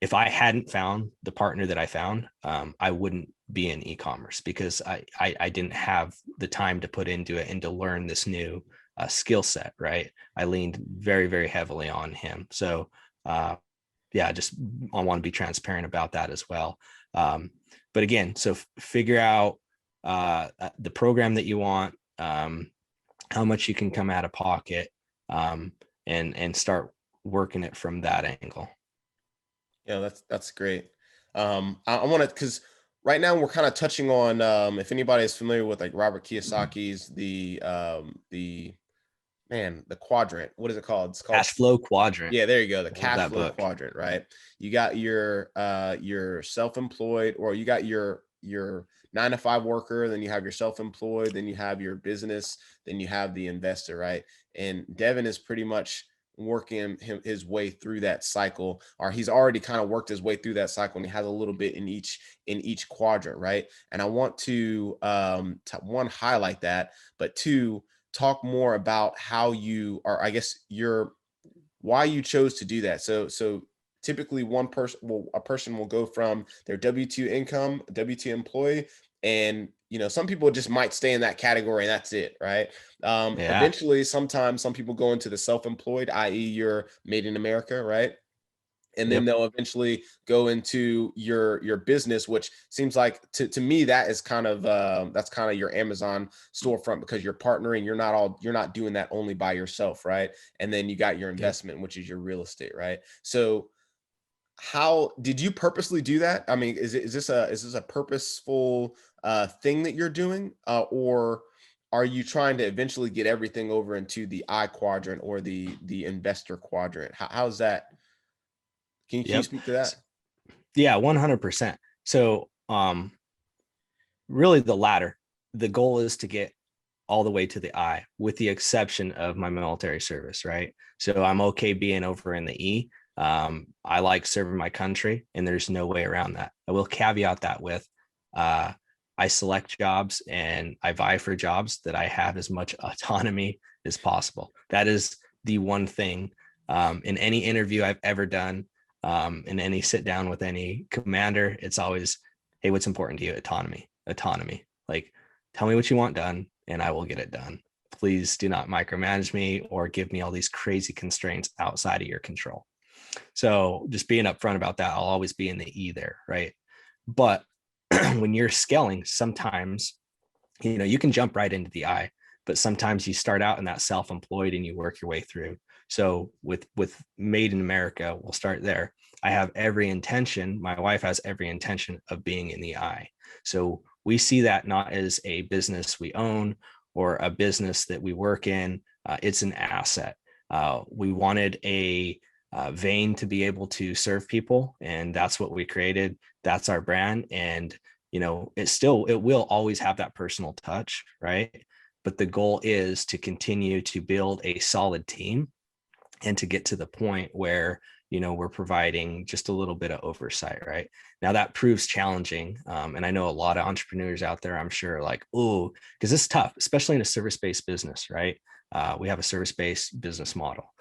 if I hadn't found the partner that I found, I wouldn't be in e-commerce because I didn't have the time to put into it and to learn this new skill set, right? I leaned very, very heavily on him. So yeah, just I want to be transparent about that as well. But again, so figure out the program that you want, how much you can come out of pocket, and start working it from that angle. Yeah, that's great. I want to, because right now we're kind of touching on, if anybody is familiar with like Robert Kiyosaki's the Quadrant. What is it called? It's called, Cash flow quadrant. yeah, there you go. The I love cash that flow book. quadrant, right? You got your self-employed, or you got your 9 to 5 worker, then you have your self-employed, then you have your business, then you have the investor, right? And Devin is pretty much working his way through that cycle, or he's already kind of worked his way through that cycle, and he has a little bit in each quadrant, right? And I want to one, highlight that, but two, talk more about how you are, I guess, why you chose to do that. So typically a person will go from their W-2 income, W-2 employee, and some people just might stay in that category and that's it, right? Yeah. Eventually, sometimes some people go into the self-employed, i.e. you're made in America, right? And then Yep. they'll eventually go into your business, which seems like to me that is kind of that's kind of your Amazon storefront, because you're partnering. You're not doing that only by yourself, right? And then you got your Yep. investment, which is your real estate, right? So how did you purposely do that? I mean, is this a purposeful thing that you're doing, or are you trying to eventually get everything over into the I quadrant or the investor quadrant? How's that? Can you Yep. speak to that? Yeah, 100%. So really the latter. The goal is to get all the way to the I, with the exception of my military service, right? So I'm okay being over in the E. I like serving my country, and there's no way around that. I will caveat that with I select jobs and I vie for jobs that I have as much autonomy as possible. That is the one thing in any interview I've ever done, in any sit down with any commander, it's always, hey, what's important to you? Autonomy. Like, tell me what you want done and I will get it done. Please do not micromanage me or give me all these crazy constraints outside of your control. So just being upfront about that, I'll always be in the E there, right? But when you're scaling, sometimes, you can jump right into the I, but sometimes you start out in that self-employed and you work your way through. So with Made in America, we'll start there. I have every intention, my wife has every intention of being in the I. So we see that not as a business we own or a business that we work in. It's an asset. We wanted a vein to be able to serve people, and that's what we created. That's our brand. And it will always have that personal touch, right? But the goal is to continue to build a solid team and to get to the point where we're providing just a little bit of oversight, right? Now that proves challenging, and I know a lot of entrepreneurs out there, I'm sure, like, oh, because it's tough, especially in a service-based business, right? We have a service-based business model,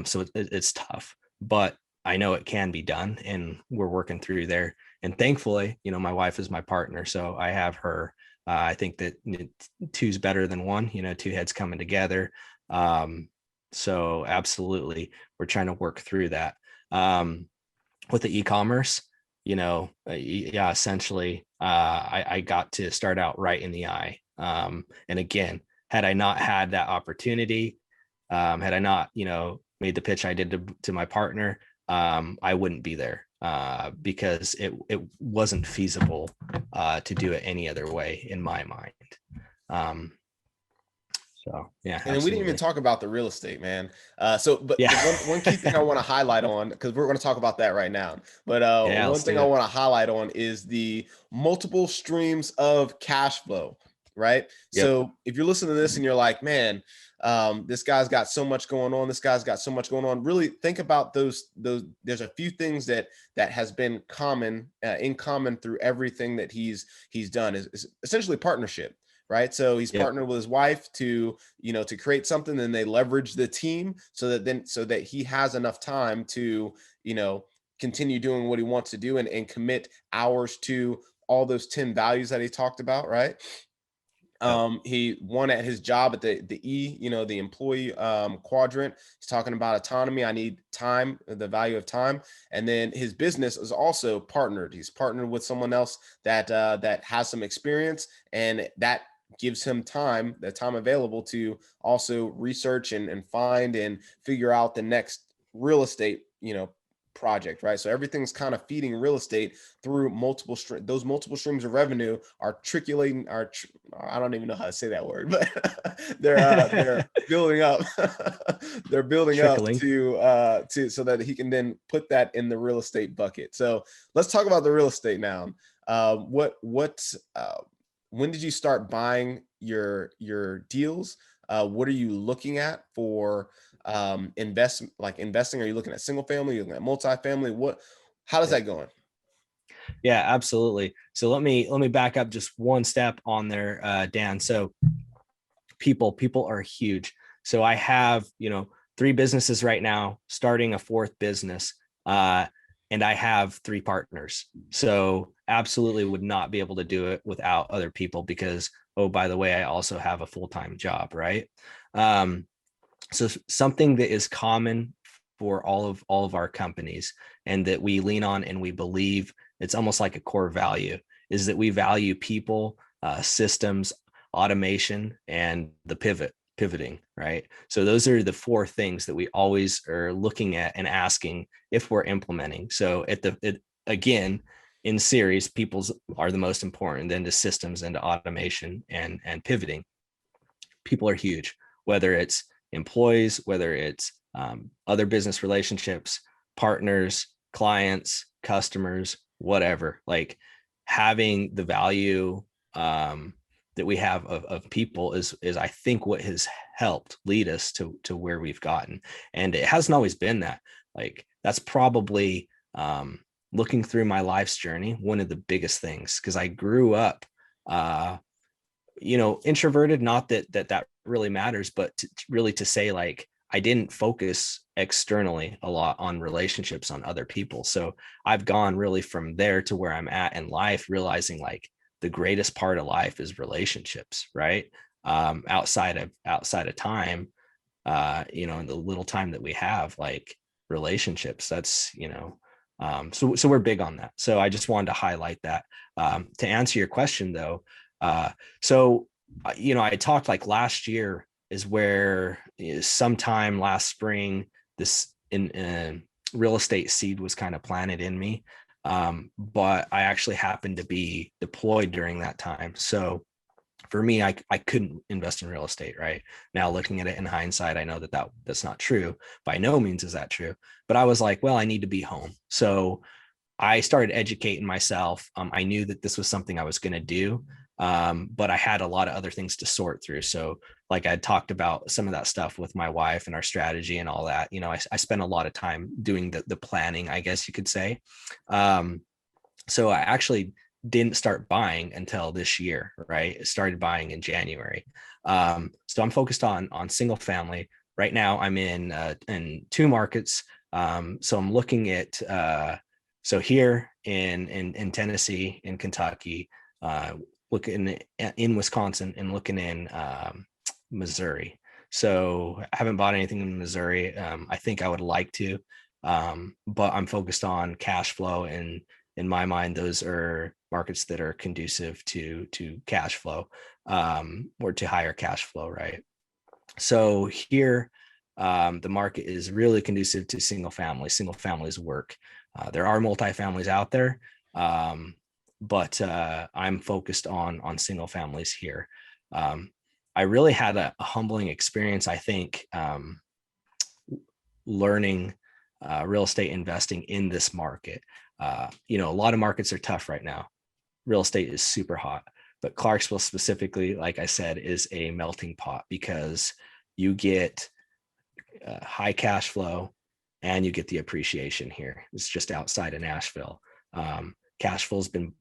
so it's tough, but I know it can be done, and we're working through there. And thankfully, my wife is my partner, so I have her. I think that two's better than one. Two heads coming together. So absolutely, we're trying to work through that. With the e-commerce, yeah, essentially, I got to start out right in the I. And again, had I not had that opportunity, had I not, made the pitch I did to my partner, I wouldn't be there, because it wasn't feasible to do it any other way in my mind. So yeah, And then we didn't even absolutely. talk about the real estate, man. But Yeah. the one key thing I want to highlight on, because we're going to talk about that right now. But Yeah, one let's thing do I it. want to highlight on is the multiple streams of cash flow, right? Yep. So if you're listening to this and you're like, man, this guy's got so much going on. This guy's got so much going on. Really think about those. There's a few things that has been in common through everything that he's done is essentially partnership. Right. So he's Yep. partnered with his wife to create something, then they leverage the team so that he has enough time to, continue doing what he wants to do and commit hours to all those 10 values that he talked about. Right. Yep. He won at his job at the the employee quadrant. He's talking about autonomy. I need time, the value of time. And then his business is also partnered. He's partnered with someone else that has some experience, and that gives him the time available to also research and find and figure out the next real estate, project, right? So everything's kind of feeding real estate through those multiple streams of revenue are trickulating, I don't even know how to say that word, but they're building up. They're building up Trickling. to so that he can then put that in the real estate bucket. So let's talk about the real estate now. When did you start buying your deals? What are you looking at for investing? Are you looking at single family? Are you looking at multifamily? How does Yeah. that going? Yeah, absolutely. So let me back up just one step on there, Dan. So people are huge. So I have, 3 businesses right now, starting a 4th business. And I have 3 partners. So absolutely would not be able to do it without other people because, oh, by the way, I also have a full-time job, right? So something that is common for all of our companies and that we lean on and we believe it's almost like a core value is that we value people, systems, automation, and the pivoting, right? So those are the 4 things that we always are looking at and asking if we're implementing. So again, in series, people's are the most important, then to systems and to automation and pivoting. People are huge, whether it's employees, whether it's other business relationships, partners, clients, customers, whatever. Like having the value that we have of people is I think what has helped lead us to where we've gotten. And it hasn't always been that. Like that's probably looking through my life's journey, one of the biggest things, because I grew up introverted, not that really matters, but really to say like I didn't focus externally a lot on relationships on other people. So I've gone really from there to where I'm at in life, realizing like the greatest part of life is relationships, right? Outside of time, in the little time that we have, like relationships, that's, so we're big on that. So I just wanted to highlight that. To answer your question though, I talked like last year is where sometime last spring, this in real estate seed was kind of planted in me. But I actually happened to be deployed during that time. So for me, I couldn't invest in real estate right now. Looking at it in hindsight, I know that's not true. By no means is that true. But I was like, well, I need to be home. So I started educating myself. I knew that this was something I was going to do, but I had a lot of other things to sort through. So like I talked about some of that stuff with my wife and our strategy and all that, I spent a lot of time doing the planning, I guess you could say. So I actually didn't start buying until this year, right? It started buying in January. So I'm focused on single family. Right now I'm in 2 markets. So I'm looking at, so here in Tennessee, in Kentucky, looking in Wisconsin, and looking in Missouri. So I haven't bought anything in Missouri. I think I would like to, but I'm focused on cash flow, and in my mind, those are markets that are conducive to cash flow, or to higher cash flow, right? So here, the market is really conducive to single families work. There are multifamilies out there, but I'm focused on single families here. I really had a humbling experience, I think, learning real estate investing in this market. A lot of markets are tough right now. Real estate is super hot, but Clarksville specifically, like I said, is a melting pot because you get high cash flow and you get the appreciation here. It's just outside of Nashville. Clarksville's been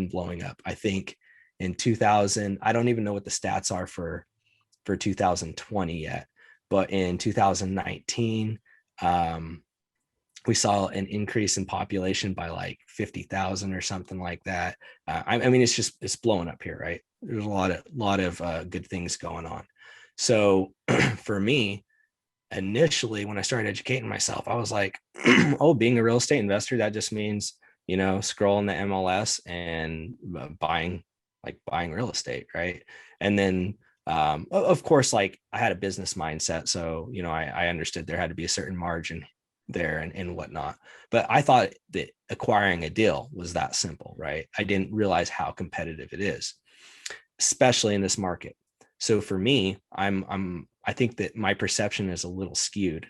blowing up. I think in 2000, I don't even know what the stats are for 2020 yet, but in 2019, we saw an increase in population by like 50,000 or something like that. I mean, it's blowing up here, right? There's a lot of good things going on. So for me, initially, when I started educating myself, I was like, oh, being a real estate investor, that just means, scrolling the MLS and buying real estate, right? And then of course, like I had a business mindset. So, I understood there had to be a certain margin there and whatnot. But I thought that acquiring a deal was that simple, right? I didn't realize how competitive it is, especially in this market. So for me, I think that my perception is a little skewed.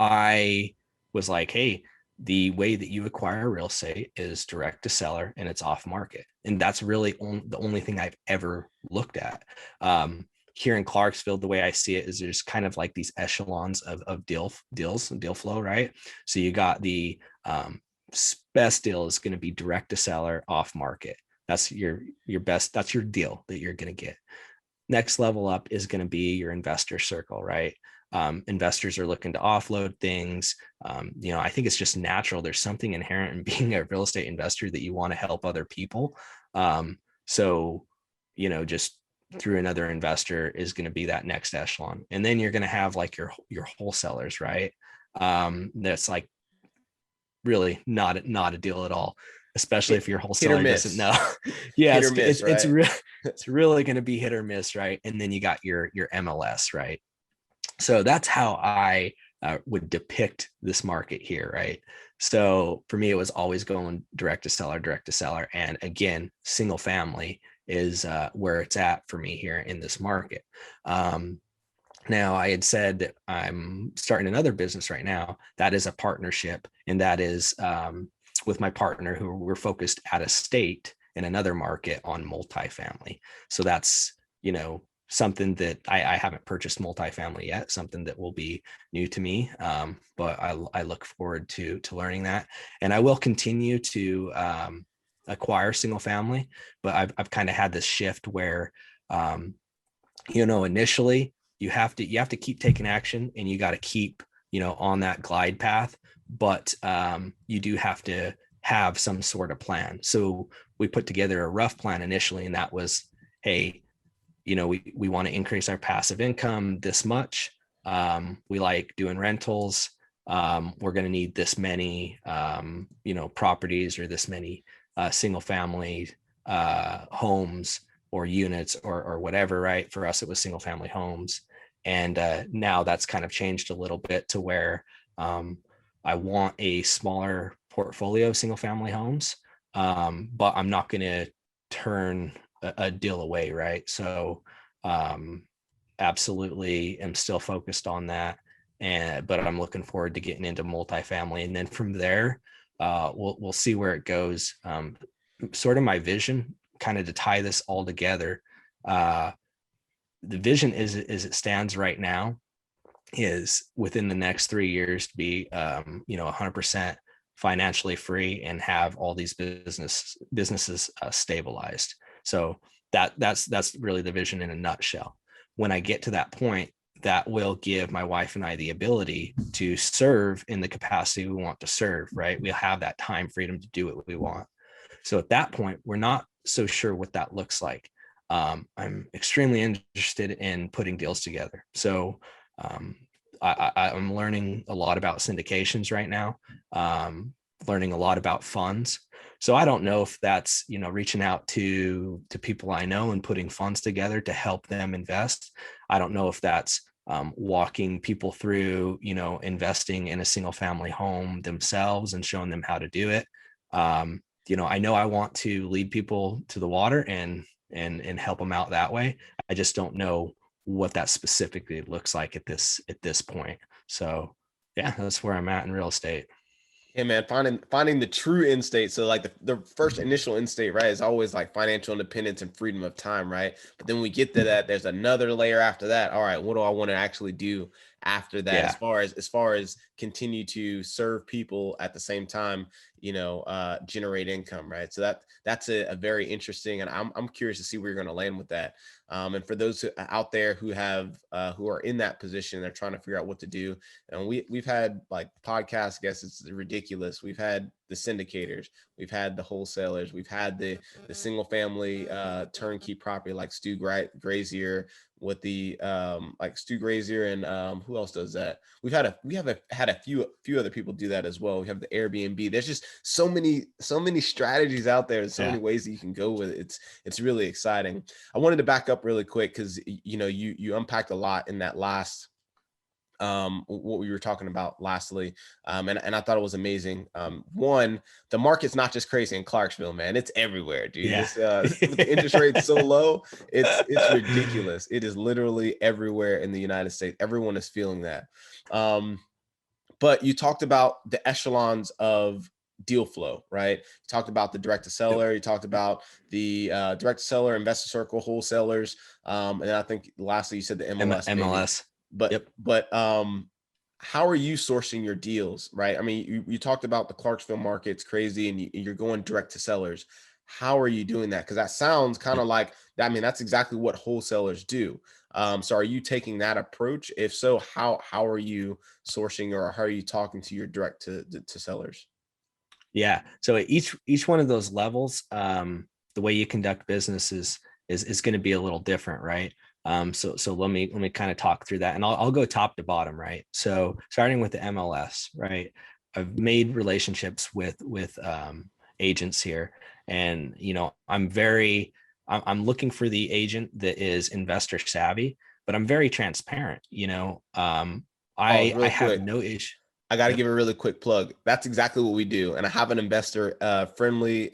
I was like, hey, the way that you acquire real estate is direct to seller and it's off market. And that's really the only thing I've ever looked at. Here in Clarksville, the way I see it is there's kind of like these echelons of deal flow, right? So you got the best deal is going to be direct to seller off market. That's your best, that's your deal that you're going to get. Next level up is going to be your investor circle, right? Investors are looking to offload things. I think it's just natural. There's something inherent in being a real estate investor that you want to help other people. So, just through another investor is going to be that next echelon. And then you're going to have like your wholesalers, right? That's like really not a deal at all, especially if your wholesaler doesn't know. Yeah, it's really going to be hit or miss, right? And then you got your MLS, right? So that's how I would depict this market here, right? So for me, it was always going direct to seller. And again, single family is where it's at for me here in this market. Now, I had said that I'm starting another business right now. That is a partnership, and that is with my partner, who we're focused out of state in another market on multifamily. So that's, something that I haven't purchased multifamily yet, something that will be new to me. But I look forward to learning that. And I will continue to acquire single family, but I've kind of had this shift where, initially you have to keep taking action and you got to keep, on that glide path, but you do have to have some sort of plan. So we put together a rough plan initially, and that was, hey, we want to increase our passive income this much. We like doing rentals. We're going to need this many, properties or this many single family homes or units or whatever, right? For us, it was single family homes. And now that's kind of changed a little bit to where I want a smaller portfolio of single family homes, but I'm not going to turn a deal away, right? So absolutely am still focused on that, but I'm looking forward to getting into multifamily, and then from there we'll see where it goes. Sort of my vision, kind of to tie this all together, the vision is as it stands right now is within the next 3 years to be 100% financially free and have all these businesses stabilized. So that's really the vision in a nutshell. When I get to that point, that will give my wife and I the ability to serve in the capacity we want to serve, right? We'll have that time freedom to do what we want. So at that point, we're not so sure what that looks like. I'm extremely interested in putting deals together. So I'm learning a lot about syndications right now, learning a lot about funds. So I don't know if that's, reaching out to people I know and putting funds together to help them invest. I don't know if that's walking people through, investing in a single family home themselves and showing them how to do it. I know I want to lead people to the water and help them out that way. I just don't know what that specifically looks like at this point. So yeah, that's where I'm at in real estate. Yeah, man, finding the true end state. So like the first initial end state, right, is always like financial independence and freedom of time, right? But then we get to that, there's another layer after that. All right, what do I want to actually do after that, as far as continue to serve people at the same time, generate income, right? So that's a very interesting, and I'm curious to see where you're going to land with that. And for those out there who are in that position, they're trying to figure out what to do. And we've had like podcast guests, it's ridiculous. We've had the syndicators, we've had the wholesalers, we've had the single family turnkey property like Stu Grazier with the like Stu Grazier, and who else does that? We have had a few other people do that as well. We have the Airbnb. There's just so many strategies out there, so many ways that you can go with it. It's really exciting. I wanted to back up really quick because you unpacked a lot in that last what we were talking about lastly. And I thought it was amazing. One, the market's not just crazy in Clarksville, man. It's everywhere, dude. Yeah. With the interest rate's so low, it's ridiculous. It is literally everywhere in the United States. Everyone is feeling that. But you talked about the echelons of deal flow, right? You talked about the direct to seller. You talked about the direct to seller, investor circle, wholesalers. And then I think lastly, you said the MLS. But how are you sourcing your deals, right? I mean, you talked about the Clarksville market, it's crazy, and you're going direct to sellers. How are you doing that? Because that sounds kind of like, I mean, that's exactly what wholesalers do. So are you taking that approach? If so, how are you sourcing, or how are you talking to your direct to sellers? Yeah. So at each one of those levels, the way you conduct business is going to be a little different, right? So let me kind of talk through that, and I'll go top to bottom, right? So starting with the MLS, right? I've made relationships with agents here, and I'm looking for the agent that is investor savvy, but I'm very transparent. I have no issue. I got to give a really quick plug. That's exactly what we do. And I have an investor friendly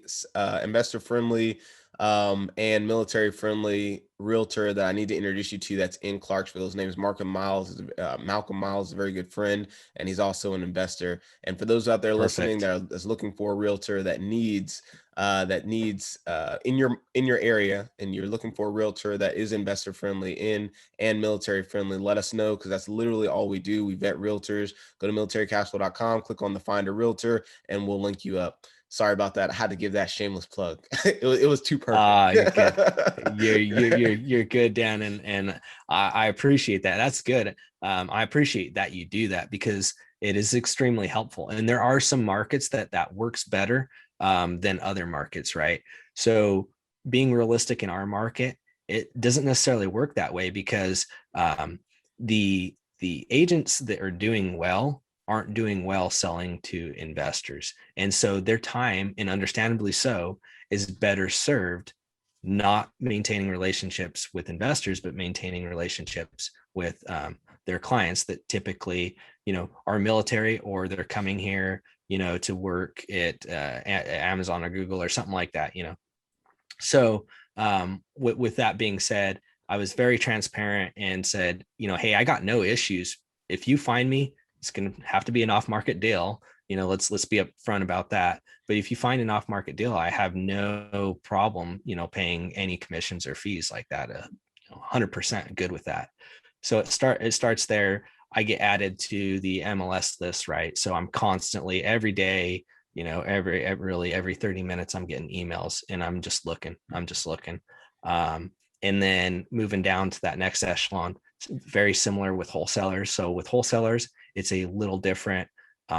and military friendly realtor that I need to introduce you to that's in Clarksville. His name is Malcolm Miles. Malcolm Miles is a very good friend, and he's also an investor. And for those out there listening that is looking for a realtor that needs in your area, and you're looking for a realtor that is investor friendly and military friendly, let us know, because that's literally all we do. We vet realtors. Go to militarycashflow.com, click on the find a realtor, and we'll link you up. Sorry about that. I had to give that shameless plug. It was too perfect. You're good. You're good, Dan, and I appreciate that. That's good. I appreciate that you do that, because it is extremely helpful. And there are some markets that works better than other markets, right? So being realistic in our market, it doesn't necessarily work that way, because the agents that are doing well aren't doing well selling to investors. And so their time, and understandably so, is better served not maintaining relationships with investors, but maintaining relationships with their clients that typically, are military, or they're coming here, to work at Amazon or Google or something like that, So with that being said, I was very transparent and said, hey, I got no issues. If you find me, it's going to have to be an off-market deal. Let's be upfront about that. But if you find an off-market deal, I have no problem, paying any commissions or fees like that. 100% good with that. So it starts there. I get added to the MLS list, right? So I'm constantly every day, every 30 minutes, I'm getting emails, and I'm just looking. And then moving down to that next echelon, very similar with wholesalers. So with wholesalers, it's a little different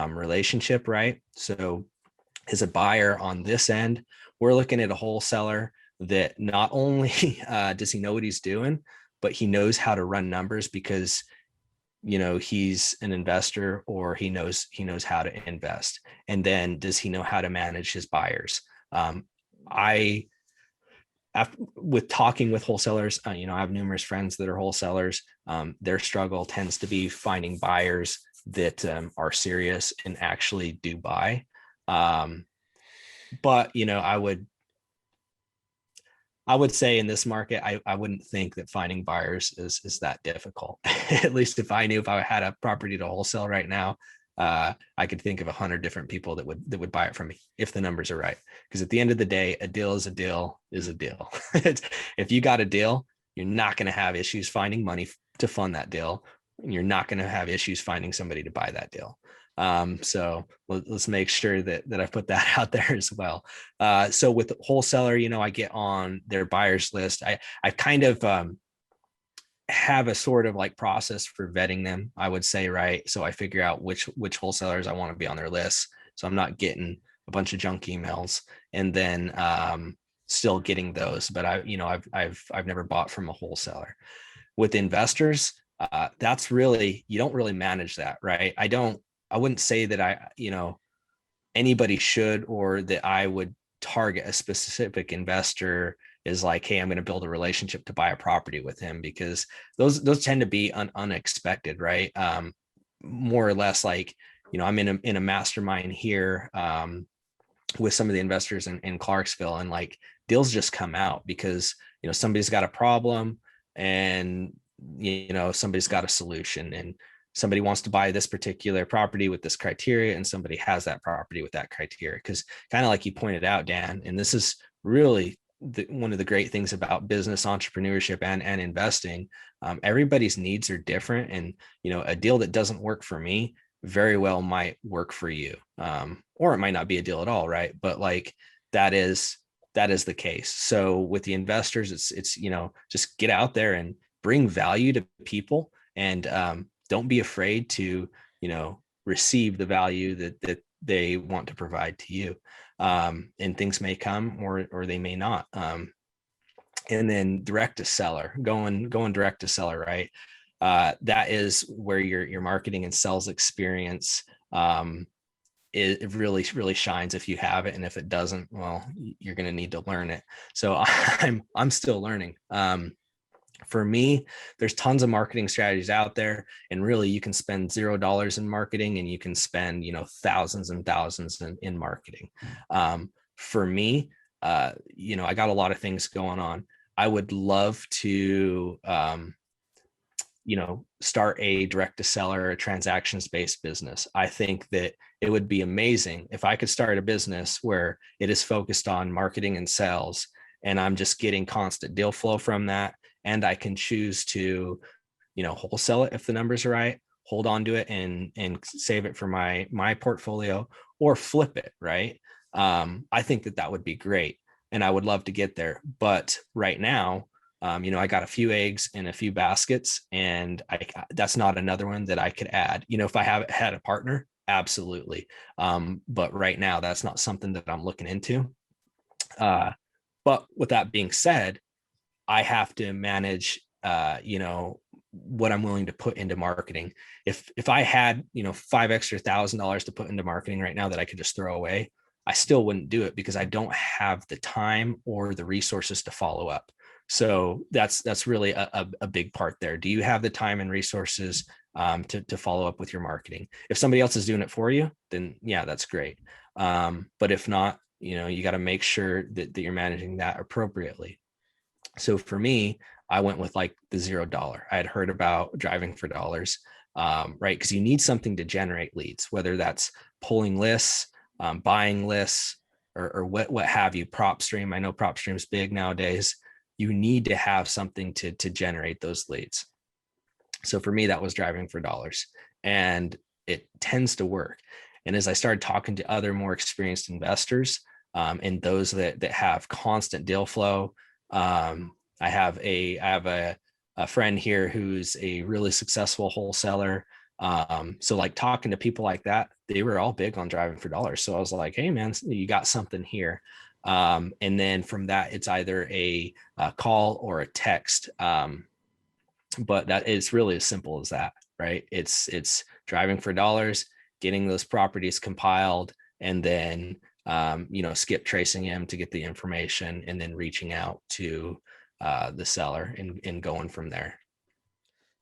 relationship, right? So as a buyer on this end, we're looking at a wholesaler that not only does he know what he's doing, but he knows how to run numbers, because he's an investor, or he knows how to invest. And then does he know how to manage his buyers? With talking with wholesalers, I have numerous friends that are wholesalers. Their struggle tends to be finding buyers that are serious and actually do buy. But I would say in this market, I wouldn't think that finding buyers is that difficult. At least if I had a property to wholesale right now, I could think of 100 different people that would buy it from me if the numbers are right. Because at the end of the day, a deal is a deal is a deal. If you got a deal, you're not going to have issues finding money to fund that deal. you're not going to have issues finding somebody to buy that deal. So let's make sure that I put that out there as well. So with the wholesaler, I get on their buyers list. I kind of have a sort of like process for vetting them, I would say, right? So I figure out which wholesalers I want to be on their list. So I'm not getting a bunch of junk emails and then still getting those. But I've never bought from a wholesaler. With investors, that's really, you don't really manage that, right? I wouldn't say that anybody should, or that I would target a specific investor is like, hey, I'm going to build a relationship to buy a property with him, because those tend to be unexpected, right? More or less like, I'm in a mastermind here with some of the investors in Clarksville, and like deals just come out because, somebody's got a problem and, somebody's got a solution, and somebody wants to buy this particular property with this criteria, and somebody has that property with that criteria. Because kind of like you pointed out, Dan, and this is really one of the great things about business entrepreneurship and investing, everybody's needs are different. And, a deal that doesn't work for me very well might work for you. Or it might not be a deal at all. Right. But like, that is the case. So with the investors, it's, just get out there and bring value to people, and don't be afraid to, receive the value that they want to provide to you. And things may come or they may not. And then direct to seller, going direct to seller, right? That is where your marketing and sales experience it really, really shines if you have it. And if it doesn't, well, you're going to need to learn it. So I'm still learning. For me, there's tons of marketing strategies out there, and really you can spend $0 in marketing, and you can spend, thousands and thousands in marketing. For me, I got a lot of things going on. I would love to, start a direct to seller, a transactions based business. I think that it would be amazing if I could start a business where it is focused on marketing and sales, and I'm just getting constant deal flow from that. And I can choose to, wholesale it if the numbers are right, hold on to it and save it for my portfolio, or flip it. Right. I think that would be great. And I would love to get there. But right now, I got a few eggs in a few baskets, and that's not another one that I could add. If I had a partner, absolutely. But right now, that's not something that I'm looking into. But with that being said, I have to manage, what I'm willing to put into marketing. If I had, $5,000 extra to put into marketing right now that I could just throw away, I still wouldn't do it, because I don't have the time or the resources to follow up. So that's really a big part there. Do you have the time and resources to follow up with your marketing? If somebody else is doing it for you, then yeah, that's great. But if not, you got to make sure that you're managing that appropriately. So for me, I went with like the $0. I had heard about driving for dollars, right? Because you need something to generate leads, whether that's pulling lists, buying lists, or what have you. PropStream, I know PropStream's big nowadays. You need to have something to generate those leads. So for me, that was driving for dollars, and it tends to work. And as I started talking to other more experienced investors, and those that have constant deal flow, I have a friend here who's a really successful wholesaler. So like talking to people like that, they were all big on driving for dollars. So I was like, hey man, you got something here. And then from that, it's either a call or a text. But that it's really as simple as that, right? It's driving for dollars, getting those properties compiled, and then skip tracing him to get the information, and then reaching out to the seller and going from there.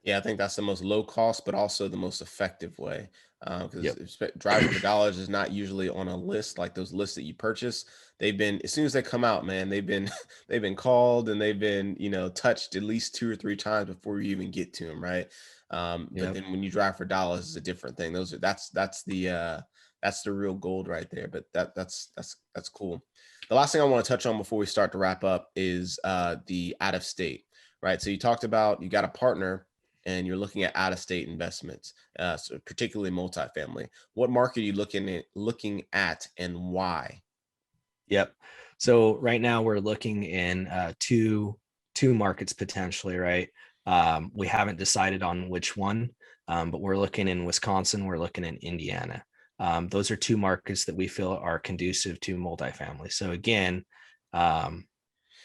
Yeah, I think that's the most low cost, but also the most effective way. Because driving for dollars is not usually on a list like those lists that you purchase. They've been, as soon as they come out, man, they've been they've been called, and they've been touched at least 2 or 3 times before you even get to them, right? But then when you drive for dollars, it's a different thing. That's the real gold right there. But that's cool. The last thing I want to touch on before we start to wrap up is the out of state, right? So you talked about you got a partner and you're looking at out-of-state investments, so particularly multifamily, what market are you looking at and why? Yep. So right now we're looking in two markets potentially, right? We haven't decided on which one, but we're looking in Wisconsin. We're looking in Indiana. Those are two markets that we feel are conducive to multifamily. So again,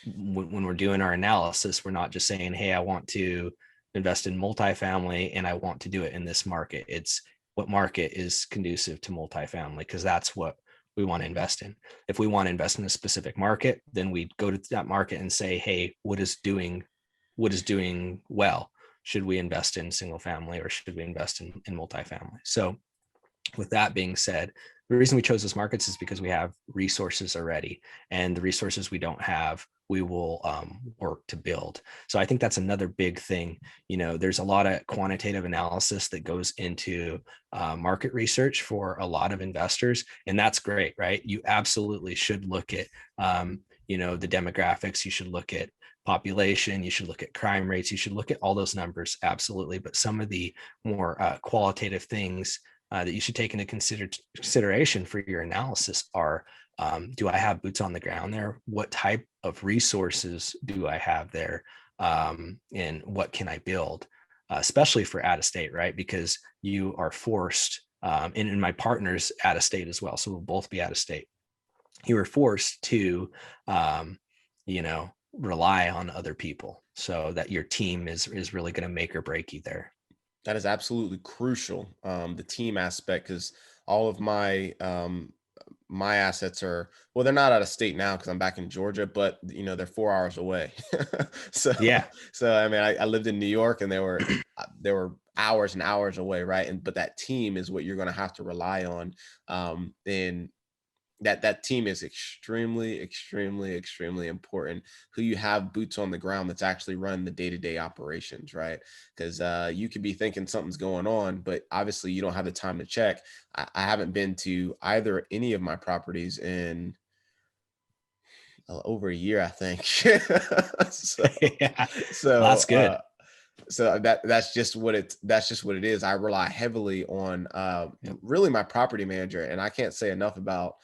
when we're doing our analysis, we're not just saying, hey, I want to invest in multifamily and I want to do it in this market. It's what market is conducive to multifamily, because that's what we want to invest in. If we want to invest in a specific market, then we go to that market and say, hey, what is doing well? Should we invest in single family or should we invest in multifamily? So with that being said, the reason we chose those markets is because we have resources already, and the resources we don't have, we will work to build. So I think that's another big thing. There's a lot of quantitative analysis that goes into market research for a lot of investors, and that's great, right? You absolutely should look at, the demographics. You should look at population. You should look at crime rates. You should look at all those numbers, absolutely. But some of the more qualitative things that you should take into consideration for your analysis are, do I have boots on the ground there? What type of resources do I have there? And what can I build, especially for out of state, right? Because you are forced, and my partner's out of state as well. So we'll both be out of state. You are forced to, rely on other people so that your team is really going to make or break you there. That is absolutely crucial. The team aspect, because all of my my assets are, well, they're not out of state now because I'm back in Georgia, but they're 4 hours away. so Yeah. so I mean, I lived in New York, and there were hours and hours away, right? But that team is what you're going to have to rely on. And that team is extremely, extremely, extremely important. Who you have boots on the ground that's actually running the day-to-day operations, right? Because you could be thinking something's going on, but obviously you don't have the time to check. I haven't been to any of my properties in over a year, I think. so, Yeah. so That's good. That's just what it is. I rely heavily on really my property manager, and I can't say enough about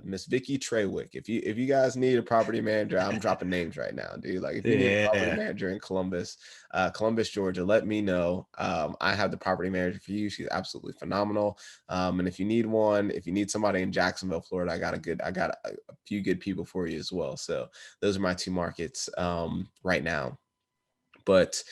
Miss Vicky Treywick. If you guys need a property manager, I'm dropping names right now, dude. Like, if you need a property manager in Columbus, Georgia, let me know. I have the property manager for you. She's absolutely phenomenal. And if you need somebody in Jacksonville, Florida, I got a few good people for you as well. So those are my two markets right now. But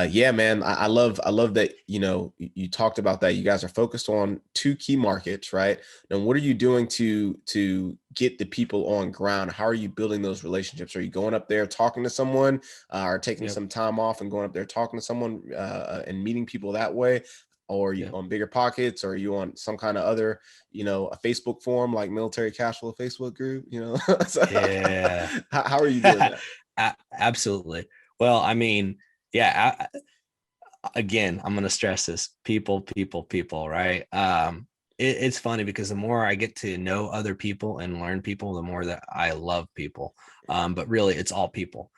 yeah, man, I love that, you talked about that. You guys are focused on two key markets, right? And what are you doing to get the people on ground? How are you building those relationships? Are you going up there talking to someone, or taking some time off and going up there talking to someone and meeting people that way? Or are you on Bigger Pockets, or are you on some kind of other, a Facebook forum like Military Cashflow Facebook group? Yeah. How are you doing that? Absolutely. Well, I mean, yeah, again, I'm going to stress this: people, right? It's funny because the more I get to know other people and learn people, the more that I love people. But really, it's all people.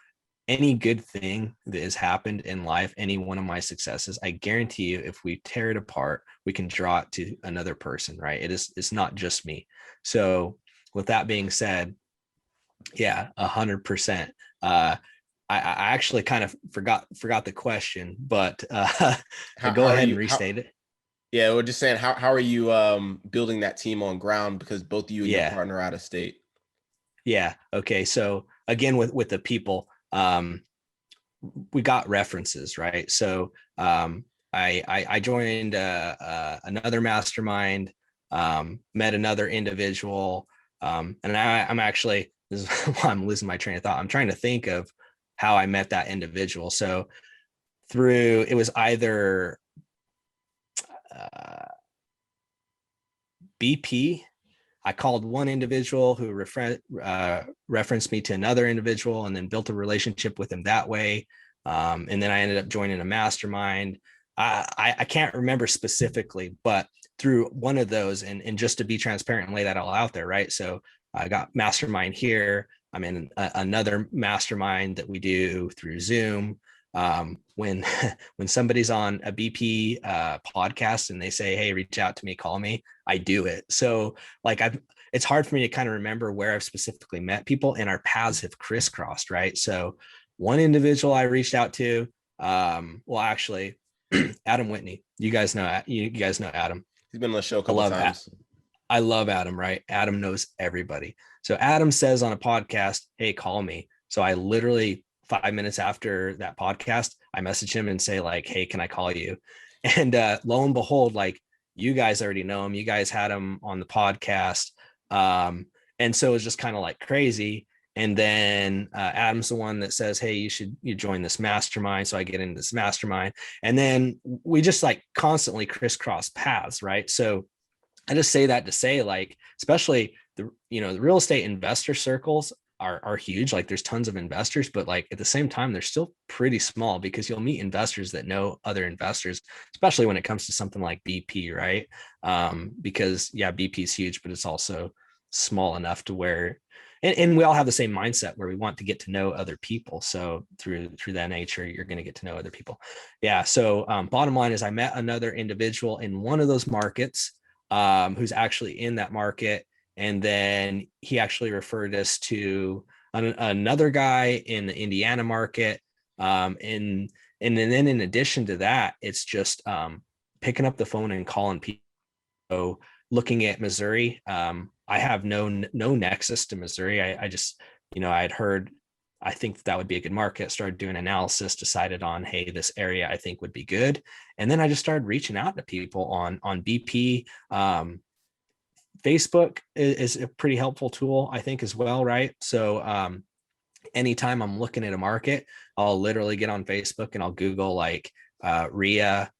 Any good thing that has happened in life, any one of my successes, I guarantee you, if we tear it apart, we can draw it to another person, right? It's not just me. So with that being said, yeah, 100%. I actually kind of forgot the question, but go ahead and restate it. Yeah, we're just saying, how are you building that team on ground, because both you and your partner are out of state? Yeah. Okay. So again, with the people, we got references, right? So I joined another mastermind, met another individual, and I'm actually, this is why I'm losing my train of thought. I'm trying to think of how I met that individual. So it was either BP. I called one individual who referenced me to another individual, and then built a relationship with him that way. And then I ended up joining a mastermind. I can't remember specifically, but through one of those, and just to be transparent and lay that all out there, right? So I got mastermind here. I'm in another mastermind that we do through Zoom. When when somebody's on a BP podcast and they say, hey, reach out to me, call me, I do it. So like it's hard for me to kind of remember where I've specifically met people, and our paths have crisscrossed, right? So one individual I reached out to, well, actually, Adam Whitney. You guys know Adam. He's been on the show a couple of times. I love Adam, right? Adam knows everybody. So Adam says on a podcast, hey, call me. So I literally 5 minutes after that podcast, I message him and say like, hey, can I call you? And lo and behold, like you guys already know him. You guys had him on the podcast. And so it's just kind of like crazy. And then Adam's the one that says, hey, you join this mastermind. So I get into this mastermind. And then we just like constantly crisscross paths, right? So I just say that to say, like, especially the real estate investor circles are huge. Like there's tons of investors, but like at the same time, they're still pretty small, because you'll meet investors that know other investors, especially when it comes to something like BP, right? Because yeah, BP is huge, but it's also small enough to where, and we all have the same mindset where we want to get to know other people. So through that nature, you're going to get to know other people. Yeah. So bottom line is I met another individual in one of those markets who's actually in that market. And then he actually referred us to another guy in the Indiana market. And then in addition to that, it's just picking up the phone and calling people. So looking at Missouri, I have no nexus to Missouri. I just, I'd heard, I think that would be a good market, started doing analysis, decided on, hey, this area I think would be good. And then I just started reaching out to people on BP. Facebook is a pretty helpful tool, I think, as well, right? So anytime I'm looking at a market, I'll literally get on Facebook and I'll Google like RIA,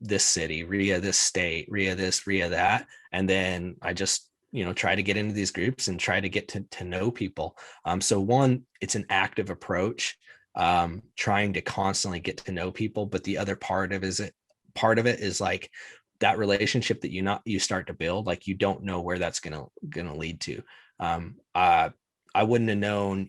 this city, RIA, this state, RIA, this, RIA, that. And then I just, try to get into these groups and try to get to know people. So one, it's an active approach, trying to constantly get to know people. But the other part of it is like that relationship that you start to build, like you don't know where that's gonna lead to. I wouldn't have known,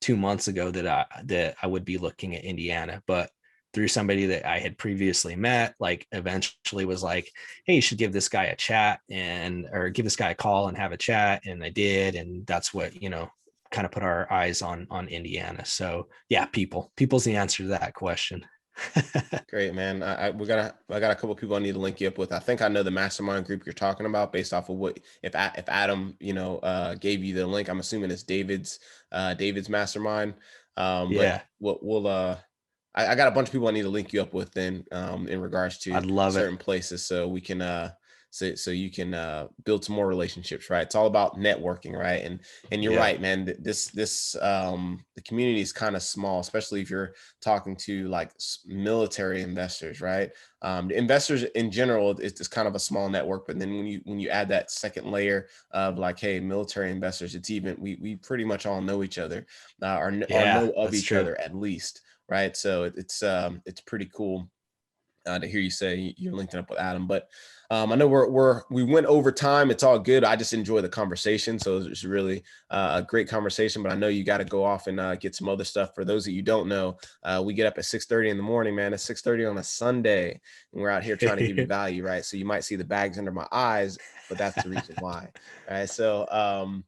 2 months ago that I would be looking at Indiana, but through somebody that I had previously met, like eventually was like, hey, you should give this guy a chat or give this guy a call and have a chat. And I did. And that's what, kind of put our eyes on Indiana. So yeah, people's the answer to that question. Great, man. I got a couple of people I need to link you up with. I think I know the mastermind group you're talking about based off of what, if Adam, gave you the link, I'm assuming it's David's mastermind. Yeah. But we'll I got a bunch of people I need to link you up with then, in regards to I'd love certain places, so we can, so you can build some more relationships, right? It's all about networking, right? And you're right, man. The community is kind of small, especially if you're talking to like military investors, right? The investors in general, it's kind of a small network, but then when you add that second layer of like, hey, military investors, it's even we pretty much all know each other, or know of each other at least. Right. So it's pretty cool to hear you say you're linked up with Adam, but I know we went over time. It's all good. I just enjoy the conversation. So it's really a great conversation, but I know you got to go off and get some other stuff. For those that you don't know, we get up at 6:30 in the morning, man. It's 6:30 on a Sunday and we're out here trying to give you value. Right. So you might see the bags under my eyes, but that's the reason why. All right. So,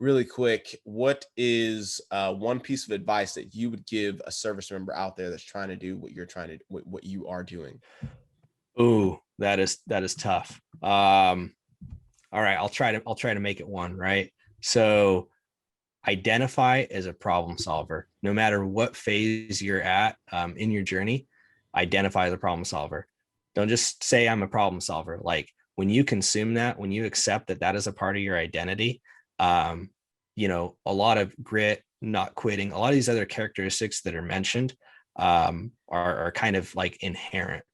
really quick, what is one piece of advice that you would give a service member out there that's trying to do what you are doing? Ooh, that is tough. All right, I'll try to make it one, right? So identify as a problem solver. No matter what phase you're at in your journey, identify as a problem solver. Don't just say I'm a problem solver. Like when you consume that, when you accept that is a part of your identity, a lot of grit, not quitting, a lot of these other characteristics that are mentioned are kind of like inherent.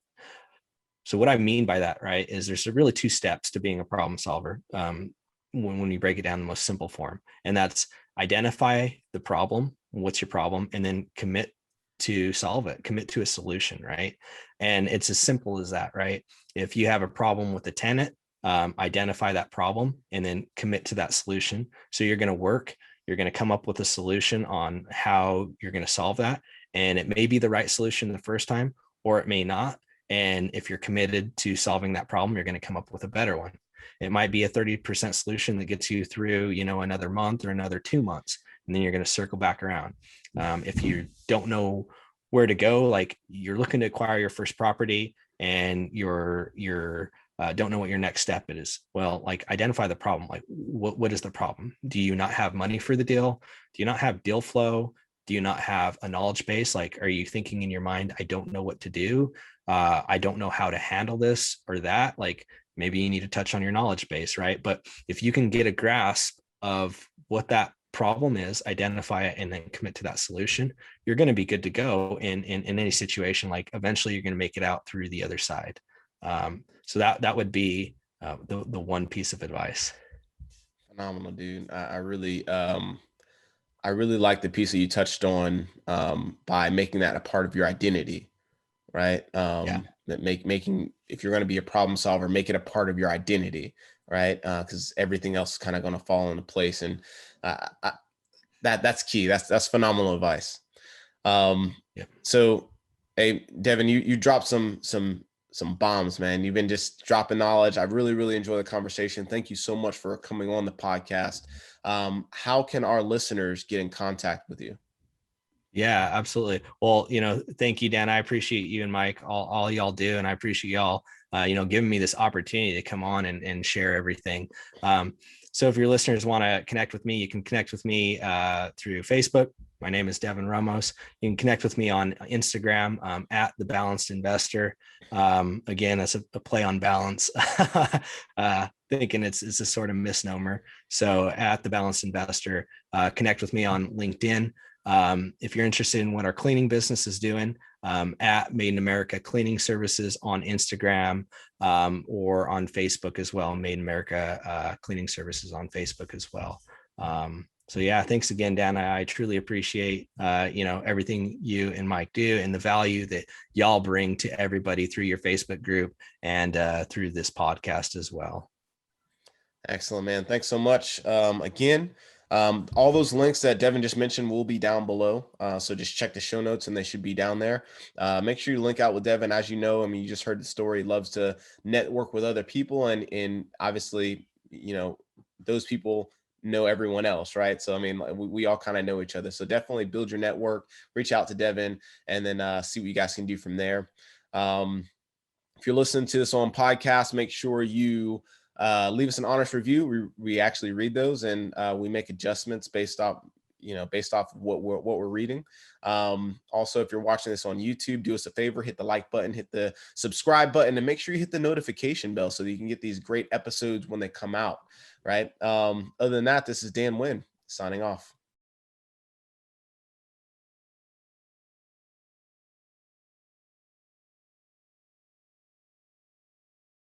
So what I mean by that, right, is there's really two steps to being a problem solver when you break it down in the most simple form. And that's identify the problem, what's your problem, and then commit to solve it, commit to a solution, right? And it's as simple as that, right? If you have a problem with a tenant, identify that problem and then commit to that solution. So you're going to come up with a solution on how you're going to solve that. and it may be the right solution the first time, or it may not. And if you're committed to solving that problem, you're going to come up with a better one. It might be a 30% solution that gets you through, another month or another 2 months, and then you're going to circle back around. If you don't know where to go, like you're looking to acquire your first property and you're don't know what your next step is. Well, like identify the problem. Like what is the problem? Do you not have money for the deal? Do you not have deal flow? Do you not have a knowledge base? Like, are you thinking in your mind, I don't know what to do? I don't know how to handle this or that. Like maybe you need to touch on your knowledge base, right? But if you can get a grasp of what that problem is, identify it, and then commit to that solution, you're going to be good to go in any situation. Like eventually you're going to make it out through the other side. So that would be the one piece of advice. Phenomenal, dude. I really like the piece that you touched on, by making that a part of your identity, right? That making, if you're going to be a problem solver, make it a part of your identity, right? Because everything else is kind of going to fall into place, and that's key. That's phenomenal advice. So, hey, Devin, you dropped some bombs, man. You've been just dropping knowledge. I really enjoy the conversation. Thank you so much for coming on the podcast. How can our listeners get in contact with you? Yeah, absolutely. Well, thank you, Dan. I appreciate you and Mike, all y'all do. And I appreciate y'all, giving me this opportunity to come on and share everything. So if your listeners want to connect with me, you can connect with me through Facebook. My name is Devin Ramos. You can connect with me on Instagram at The Balanced Investor. Again, that's a play on balance, thinking it's a sort of misnomer. So at The Balanced Investor, connect with me on LinkedIn. If you're interested in what our cleaning business is doing, at Made in America Cleaning Services on Instagram, or on Facebook as well, Made in America Cleaning Services on Facebook as well. So yeah, thanks again, Dan. I truly appreciate, everything you and Mike do and the value that y'all bring to everybody through your Facebook group and through this podcast as well. Excellent, man. Thanks so much. Again, all those links that Devin just mentioned will be down below. So just check the show notes and they should be down there. Make sure you link out with Devin. As you know, I mean, you just heard the story. He loves to network with other people, and obviously, those people know everyone else, right? So, I mean, we all kind of know each other. So definitely build your network, reach out to Devin, and then see what you guys can do from there. If you're listening to this on podcast, make sure you leave us an honest review. We actually read those, and we make adjustments based off what we're reading. Also, if you're watching this on YouTube, do us a favor, hit the like button, hit the subscribe button, and make sure you hit the notification bell so that you can get these great episodes when they come out, right? Other than that, this is Dan Wynn signing off.